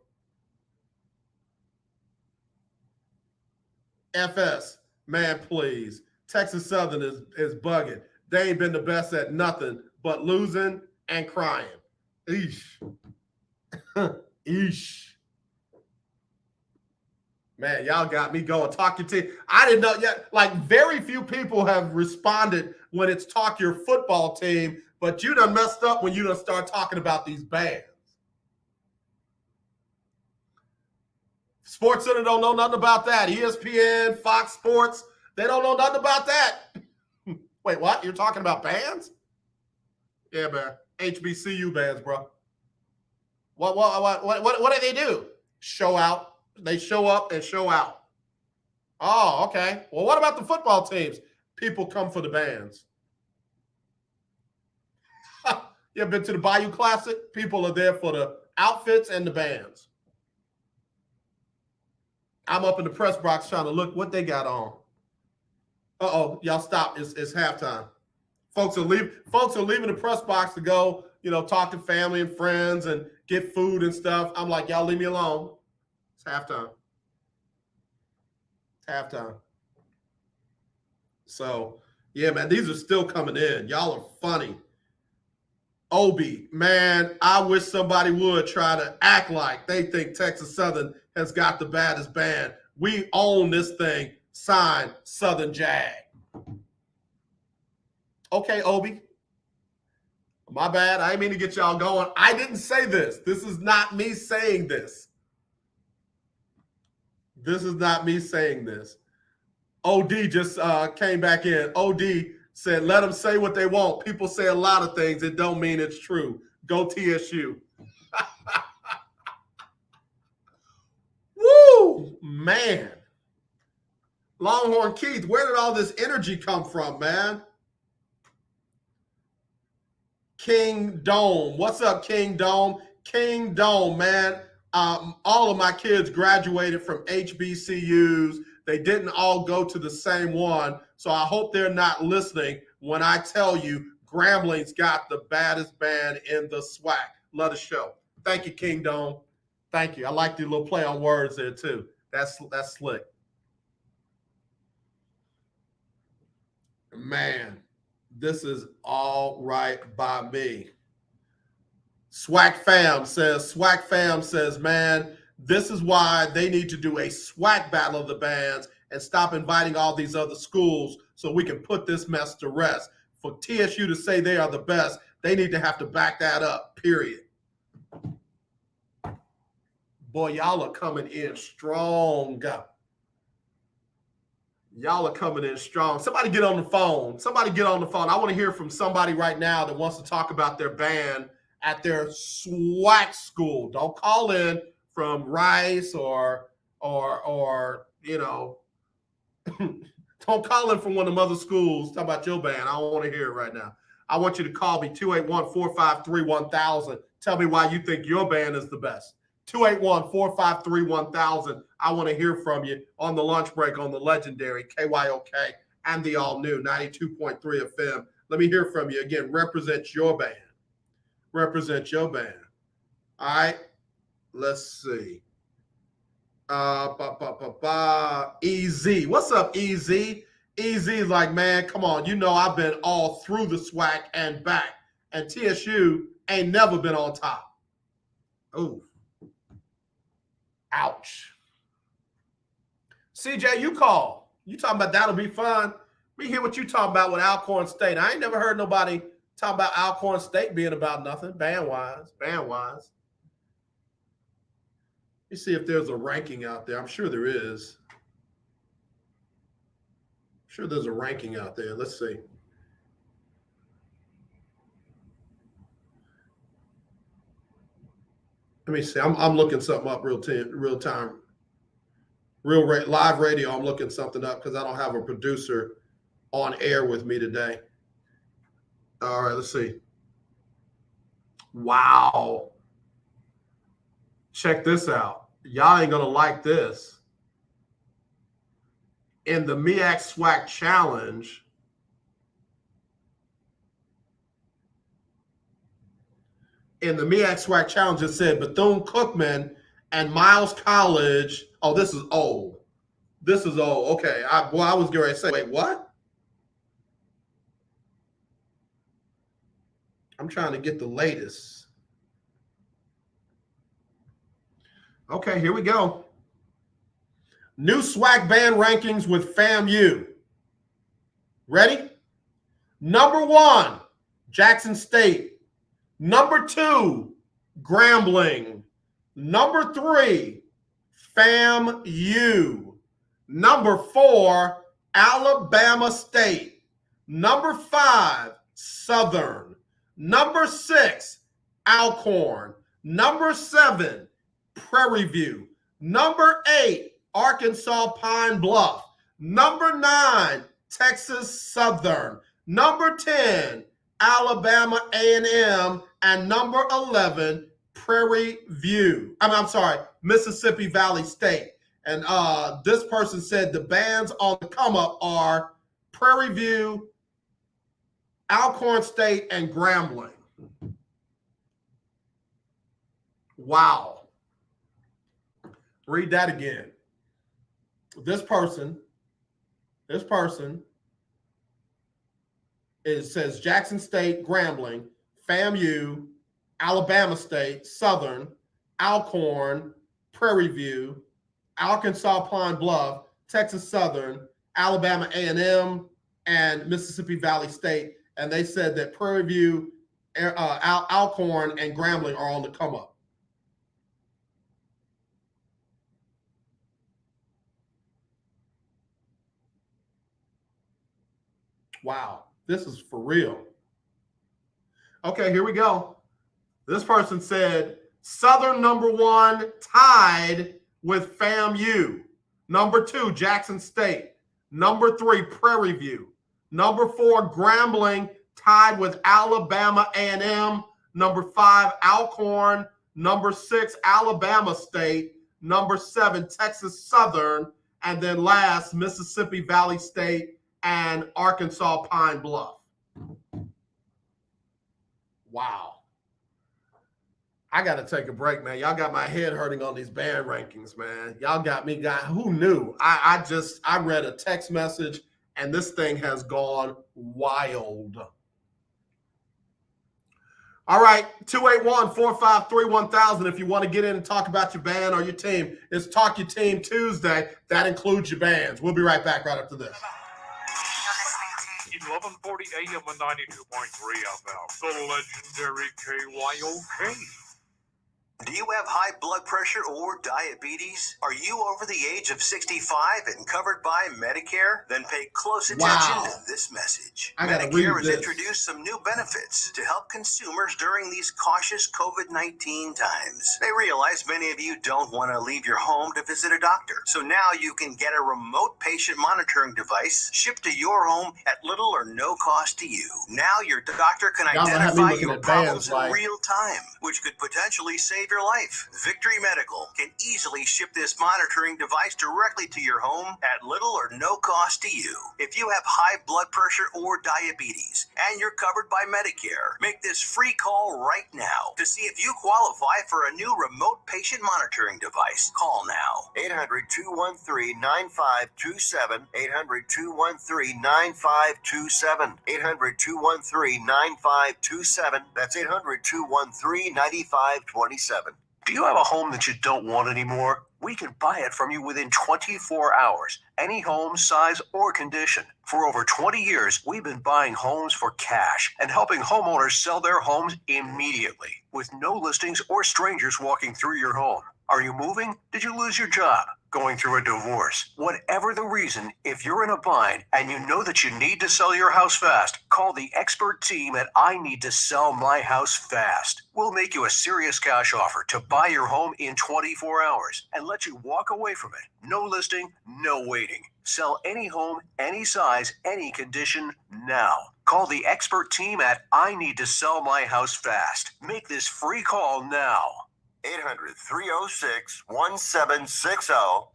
Speaker 3: FS, man, please. Texas Southern is bugging. They ain't been the best at nothing but losing and crying. Eesh. Eesh. Man, y'all got me going. Talk your team. I didn't know yet. Like, very few people have responded when it's talk your football team, but you done messed up when you done start talking about these bands. SportsCenter don't know nothing about that. ESPN, Fox Sports, they don't know nothing about that. Wait, what? You're talking about bands? Yeah, man. HBCU bands, bro. What do they do? Show out. They show up and show out. Oh, okay. Well, what about the football teams? People come for the bands. You ever been to the Bayou Classic? People are there for the outfits and the bands. I'm up in the press box trying to look what they got on. Uh-oh, y'all stop. It's halftime. Folks are leaving the press box to go, talk to family and friends and get food and stuff. I'm like, y'all leave me alone. It's halftime. It's halftime. So, yeah, man, these are still coming in. Y'all are funny. Obi, man, I wish somebody would try to act like they think Texas Southern has got the baddest band. We own this thing. Signed, Southern Jag. Okay, Obi. My bad. I didn't mean to get y'all going. I didn't say this. This is not me saying this. This is not me saying this. OD just came back in. OD said, let them say what they want. People say a lot of things. It don't mean it's true. Go TSU. Woo, man. Longhorn Keith, where did all this energy come from, man? King Dome. What's up, King Dome? King Dome, man. All of my kids graduated from HBCUs. They didn't all go to the same one. So I hope they're not listening when I tell you Grambling's got the baddest band in the SWAC. Love the show. Thank you, King Dome. Thank you. I like the little play on words there, too. That's slick. Man, this is all right by me. SWAC fam says, man, this is why they need to do a SWAC battle of the bands and stop inviting all these other schools so we can put this mess to rest. For TSU to say they are the best, they need to have to back that up, period. Boy, y'all are coming in strong. Y'all are coming in strong. Somebody get on the phone. I want to hear from somebody right now that wants to talk about their band at their SWAC school. Don't call in from Rice or you know, don't call in from one of them other schools. Talk about your band. I don't want to hear it right now. I want you to call me 281-453-1000. Tell me why you think your band is the best. 281-453-1000. I want to hear from you on the lunch break on the legendary KYOK and the all-new 92.3 FM. Let me hear from you. Again, represent your band. Represent your band. All right. Let's see. EZ. What's up, EZ? EZ is like, man, come on. You know I've been all through the SWAC and back. And TSU ain't never been on top. Ooh. Ouch. CJ, you call. You talking about that'll be fun. We hear what you talking about with Alcorn State. I ain't never heard nobody talk about Alcorn State being about nothing, band-wise. You see if there's a ranking out there. I'm sure there is. I'm sure there's a ranking out there. Let's see. Let me see. I'm looking something up real time. Live radio. I'm looking something up because I don't have a producer on air with me today. All right, let's see. Wow. Check this out. Y'all ain't going to like this. In the MEAC SWAC Challenge, it said Bethune-Cookman and Miles College. Oh, this is old. Okay. I was getting ready to say, wait, what? I'm trying to get the latest. Okay, here we go. New SWAC band rankings with FAMU. Ready? Number 1, Jackson State. Number 2, Grambling. Number 3, FAMU. Number 4, Alabama State. Number 5, Southern. Number 6, Alcorn. Number 7, Prairie View. Number 8, Arkansas Pine Bluff. Number 9, Texas Southern. Number 10, Alabama A&M. And number 11, Prairie View. Mississippi Valley State. And this person said the bands on the come up are Prairie View, Alcorn State, and Grambling. Wow. Read that again. This person, it says Jackson State, Grambling, FAMU, Alabama State, Southern, Alcorn, Prairie View, Arkansas Pine Bluff, Texas Southern, Alabama A&M, and Mississippi Valley State. And they said that Prairie View, Alcorn, and Grambling are on the come up. Wow, this is for real. Okay, here we go. This person said Southern #1 tied with FAMU. #2, Jackson State. #3, Prairie View. #4, Grambling tied with Alabama A&M. #5, Alcorn. #6, Alabama State. #7, Texas Southern. And then last, Mississippi Valley State and Arkansas Pine Bluff. Wow. I got to take a break, man. Y'all got my head hurting on these band rankings, man. Y'all got me, who knew? I read a text message, and this thing has gone wild. All right, 281-453-1000 if you want to get in and talk about your band or your team. It's Talk Your Team Tuesday. That includes your bands. We'll be right back right after this.
Speaker 9: 1140 AM and 92.3 FM. The legendary KYOK.
Speaker 6: Do you have high blood pressure or diabetes? Are you over the age of 65 and covered by Medicare? Then pay close attention to this message. Medicare has introduced some new benefits to help consumers during these cautious COVID-19 times. They realize many of you don't want to leave your home to visit a doctor. So now you can get a remote patient monitoring device shipped to your home at little or no cost to you. Now your doctor can identify your problems in real time, which could potentially save your life. Victory Medical can easily ship this monitoring device directly to your home at little or no cost to you. If you have high blood pressure or diabetes and you're covered by Medicare, make this free call right now to see if you qualify for a new remote patient monitoring device. Call now.
Speaker 7: 800-213-9527. 800-213-9527. 800-213-9527. That's 800-213-9527.
Speaker 12: Do you have a home that you don't want anymore? We can buy it from you within 24 hours. Any home, size, or condition. For over 20 years, we've been buying homes for cash and helping homeowners sell their homes immediately with no listings or strangers walking through your home. Are you moving? Did you lose your job? Going through a divorce? Whatever the reason, if you're in a bind and you know that you need to sell your house fast, call the expert team at I Need to Sell My House Fast. We'll make you a serious cash offer to buy your home in 24 hours and let you walk away from it. No listing, no waiting. Sell any home, any size, any condition now. Call the expert team at I Need to Sell My House Fast. Make this free call now.
Speaker 7: 800-306-1760.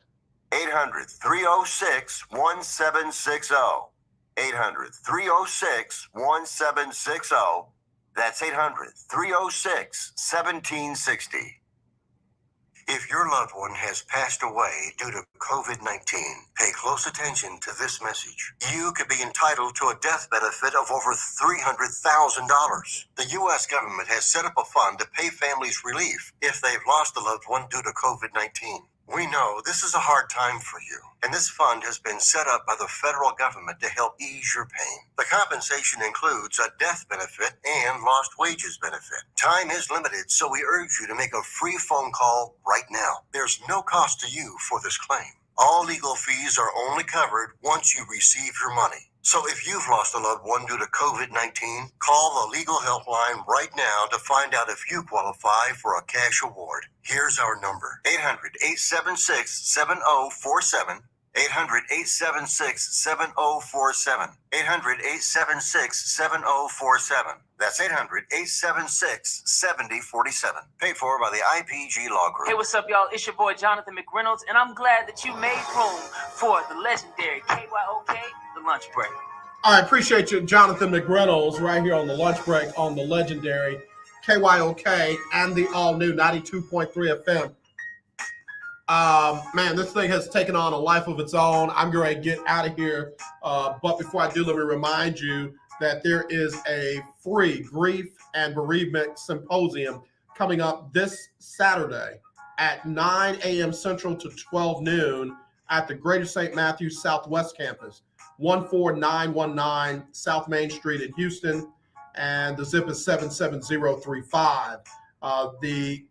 Speaker 7: 800-306-1760. 800-306-1760. That's 800-306-1760. If your loved one has passed away due to COVID-19, pay close attention to this message. You could be entitled to a death benefit of over $300,000. The U.S. government has set up a fund to pay families relief if they've lost a loved one due to COVID-19. We know this is a hard time for you, and this fund has been set up by the federal government to help ease your pain. The compensation includes a death benefit and lost wages benefit. Time is limited, so we urge you to make a free phone call right now. There's no cost to you for this claim. All legal fees are only covered once you receive your money. So if you've lost a loved one due to COVID-19, call the legal helpline right now to find out if you qualify for a cash award. Here's our number: 800-876-7047. 800-876-7047. 800-876-7047. That's 800-876-7047. Paid for by the IPG Law Group.
Speaker 14: Hey, what's up, y'all? It's your boy, Jonathan McReynolds, and I'm glad that you made room for the legendary KYOK, The Lunch Break.
Speaker 3: I appreciate you, Jonathan McReynolds, right here on The Lunch Break on the legendary KYOK and the all-new 92.3 FM. Man, this thing has taken on a life of its own. I'm going to get out of here. But before I do, let me remind you that there is a free grief and bereavement symposium coming up this Saturday at 9 a.m. Central to 12 noon at the Greater St. Matthews Southwest Campus, 14919 South Main Street in Houston, and the zip is 77035. The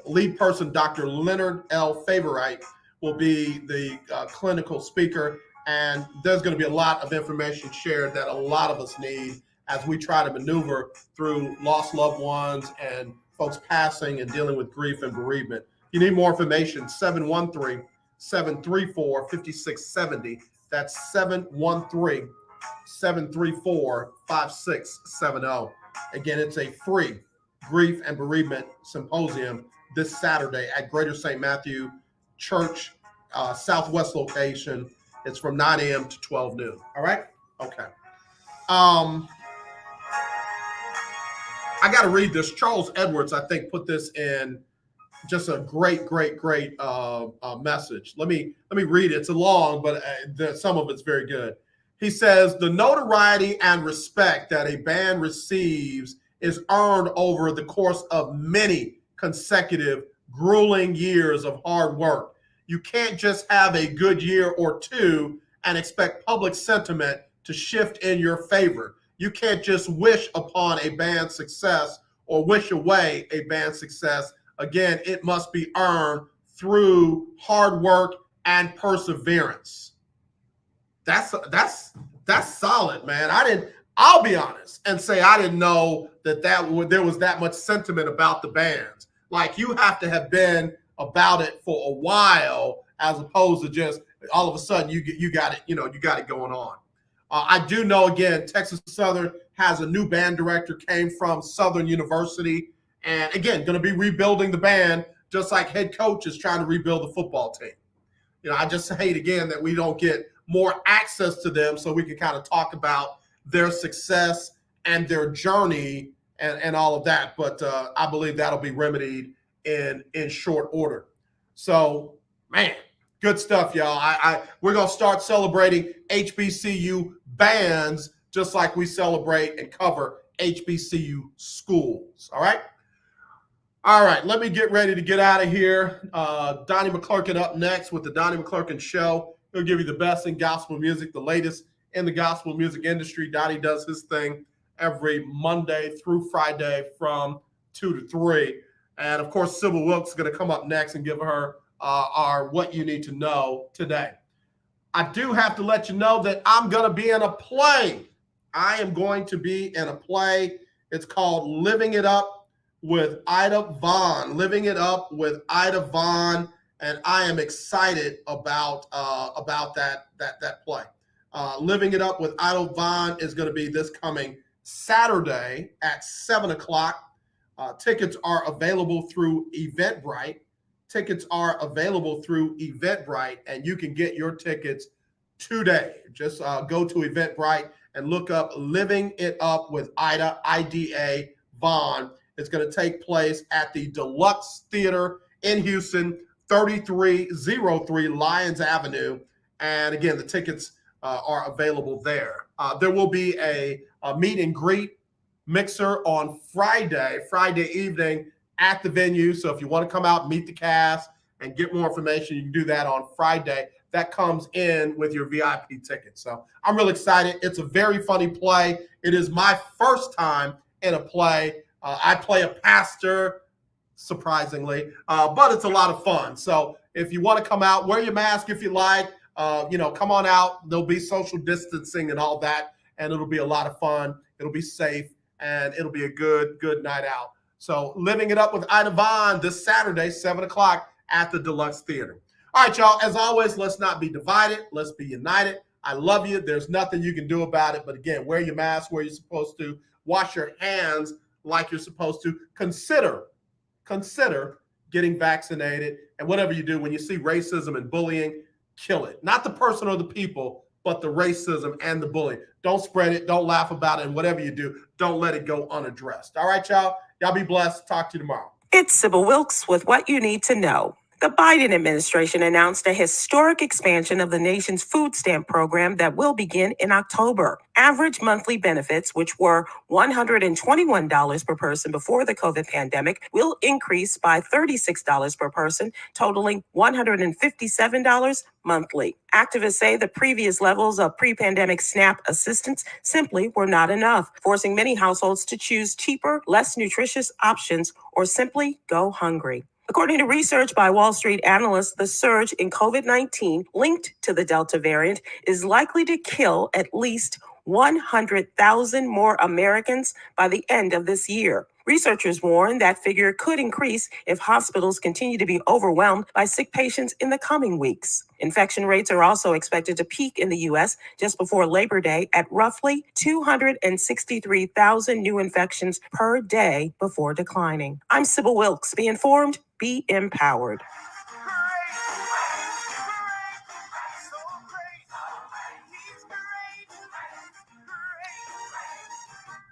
Speaker 3: lead person, Dr. Leonard L. Favorite, will be the clinical speaker, and there's going to be a lot of information shared that a lot of us need as we try to maneuver through lost loved ones and folks passing and dealing with grief and bereavement. If you need more information, 713-734-5670. That's 713-734-5670. Again, it's a free grief and bereavement symposium this Saturday at Greater St. Matthew Church Southwest location. It's from 9 a.m. to 12 noon. All right? Okay. I got to read this. Charles Edwards, I think, put this in just a great message. Let me read it. It's long, but some of it's very good. He says, the notoriety and respect that a band receives is earned over the course of many consecutive grueling years of hard work. You can't just have a good year or two and expect public sentiment to shift in your favor. You can't just wish upon a band's success or wish away a band's success. Again, it must be earned through hard work and perseverance. That's solid, man. I'll be honest and say I didn't know that there was that much sentiment about the bands. Like, you have to have been about it for a while, as opposed to just all of a sudden you got it, you got it going on. I do know, again, Texas Southern has a new band director, came from Southern University, and again, going to be rebuilding the band, just like head coach is trying to rebuild the football team. I just hate, again, that we don't get more access to them so we can kind of talk about their success and their journey and all of that. But I believe that'll be remedied in short order. So, man, good stuff, y'all. We're going to start celebrating HBCU bands just like we celebrate and cover HBCU schools. All right? All right, let me get ready to get out of here. Donnie McClurkin up next with the Donnie McClurkin Show. He'll give you the best in gospel music, the latest in the gospel music industry. Donnie does his thing every Monday through Friday from 2 to 3. And, of course, Sybil Wilkes is going to come up next and give her our What You Need to Know today. I do have to let you know that I'm going to be in a play. I am going to be in a play. It's called Living It Up with Ida Vaughn. Living It Up with Ida Vaughn. And I am excited about that play. Living It Up with Ida Vaughn is going to be this coming Saturday at 7 o'clock. Tickets are available through Eventbrite. And you can get your tickets today. Just go to Eventbrite and look up Living It Up with Ida, IDA Vaughn. It's going to take place at the Deluxe Theater in Houston, 3303 Lyons Avenue. And again, the tickets are available there. There will be a meet and greet mixer on Friday evening at the venue. So if you want to come out, meet the cast, and get more information, you can do that on Friday. That comes in with your VIP ticket. So I'm really excited. It's a very funny play. It is my first time in a play. I play a pastor, surprisingly, but it's a lot of fun. So if you want to come out, wear your mask if you like. Come on out. There'll be social distancing and all that, and it'll be a lot of fun. It'll be safe, and it'll be a good night out. So Living It Up with Ida Vaughn this Saturday, 7 o'clock at the Deluxe Theater. All right, y'all. As always, let's not be divided. Let's be united. I love you. There's nothing you can do about it. But again, wear your mask where you're supposed to. Wash your hands like you're supposed to. Consider getting vaccinated. And whatever you do, when you see racism and bullying, kill it. Not the person or the people, but the racism and the bullying. Don't spread it. Don't laugh about it. And whatever you do, don't let it go unaddressed. All right, y'all. Y'all be blessed. Talk to you tomorrow.
Speaker 13: It's Sybil Wilkes with What You Need to Know. The Biden administration announced a historic expansion of the nation's food stamp program that will begin in October. Average monthly benefits, which were $121 per person before the COVID pandemic, will increase by $36 per person, totaling $157 monthly. Activists say the previous levels of pre-pandemic SNAP assistance simply were not enough, forcing many households to choose cheaper, less nutritious options or simply go hungry. According to research by Wall Street analysts, the surge in COVID-19 linked to the Delta variant is likely to kill at least 100,000 more Americans by the end of this year. Researchers warn that figure could increase if hospitals continue to be overwhelmed by sick patients in the coming weeks. Infection rates are also expected to peak in the U.S. just before Labor Day at roughly 263,000 new infections per day before declining. I'm Sybil Wilkes. Be informed, be empowered.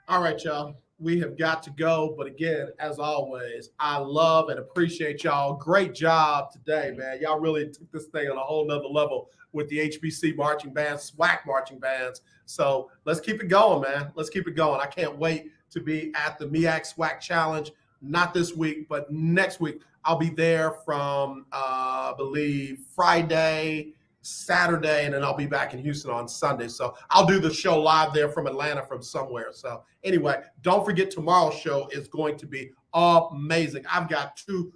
Speaker 3: All right, y'all. We have got to go. But again, as always, I love and appreciate y'all. Great job today, man. Y'all really took this thing on a whole nother level with the HBC marching bands, SWAC marching bands. So let's keep it going, man. Let's keep it going. I can't wait to be at the MEAC SWAC Challenge. Not this week, but next week. I'll be there from, I believe, Friday, Saturday, and then I'll be back in Houston on Sunday. So I'll do the show live there from Atlanta from somewhere. So anyway, don't forget tomorrow's show is going to be amazing. I've got two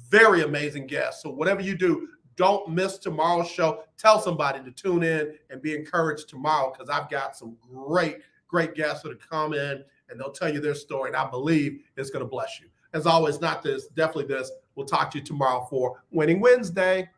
Speaker 3: very amazing guests. So whatever you do, don't miss tomorrow's show. Tell somebody to tune in and be encouraged tomorrow because I've got some great guests that will come in and they'll tell you their story. And I believe it's going to bless you. As always, not this, definitely this. We'll talk to you tomorrow for Winning Wednesday.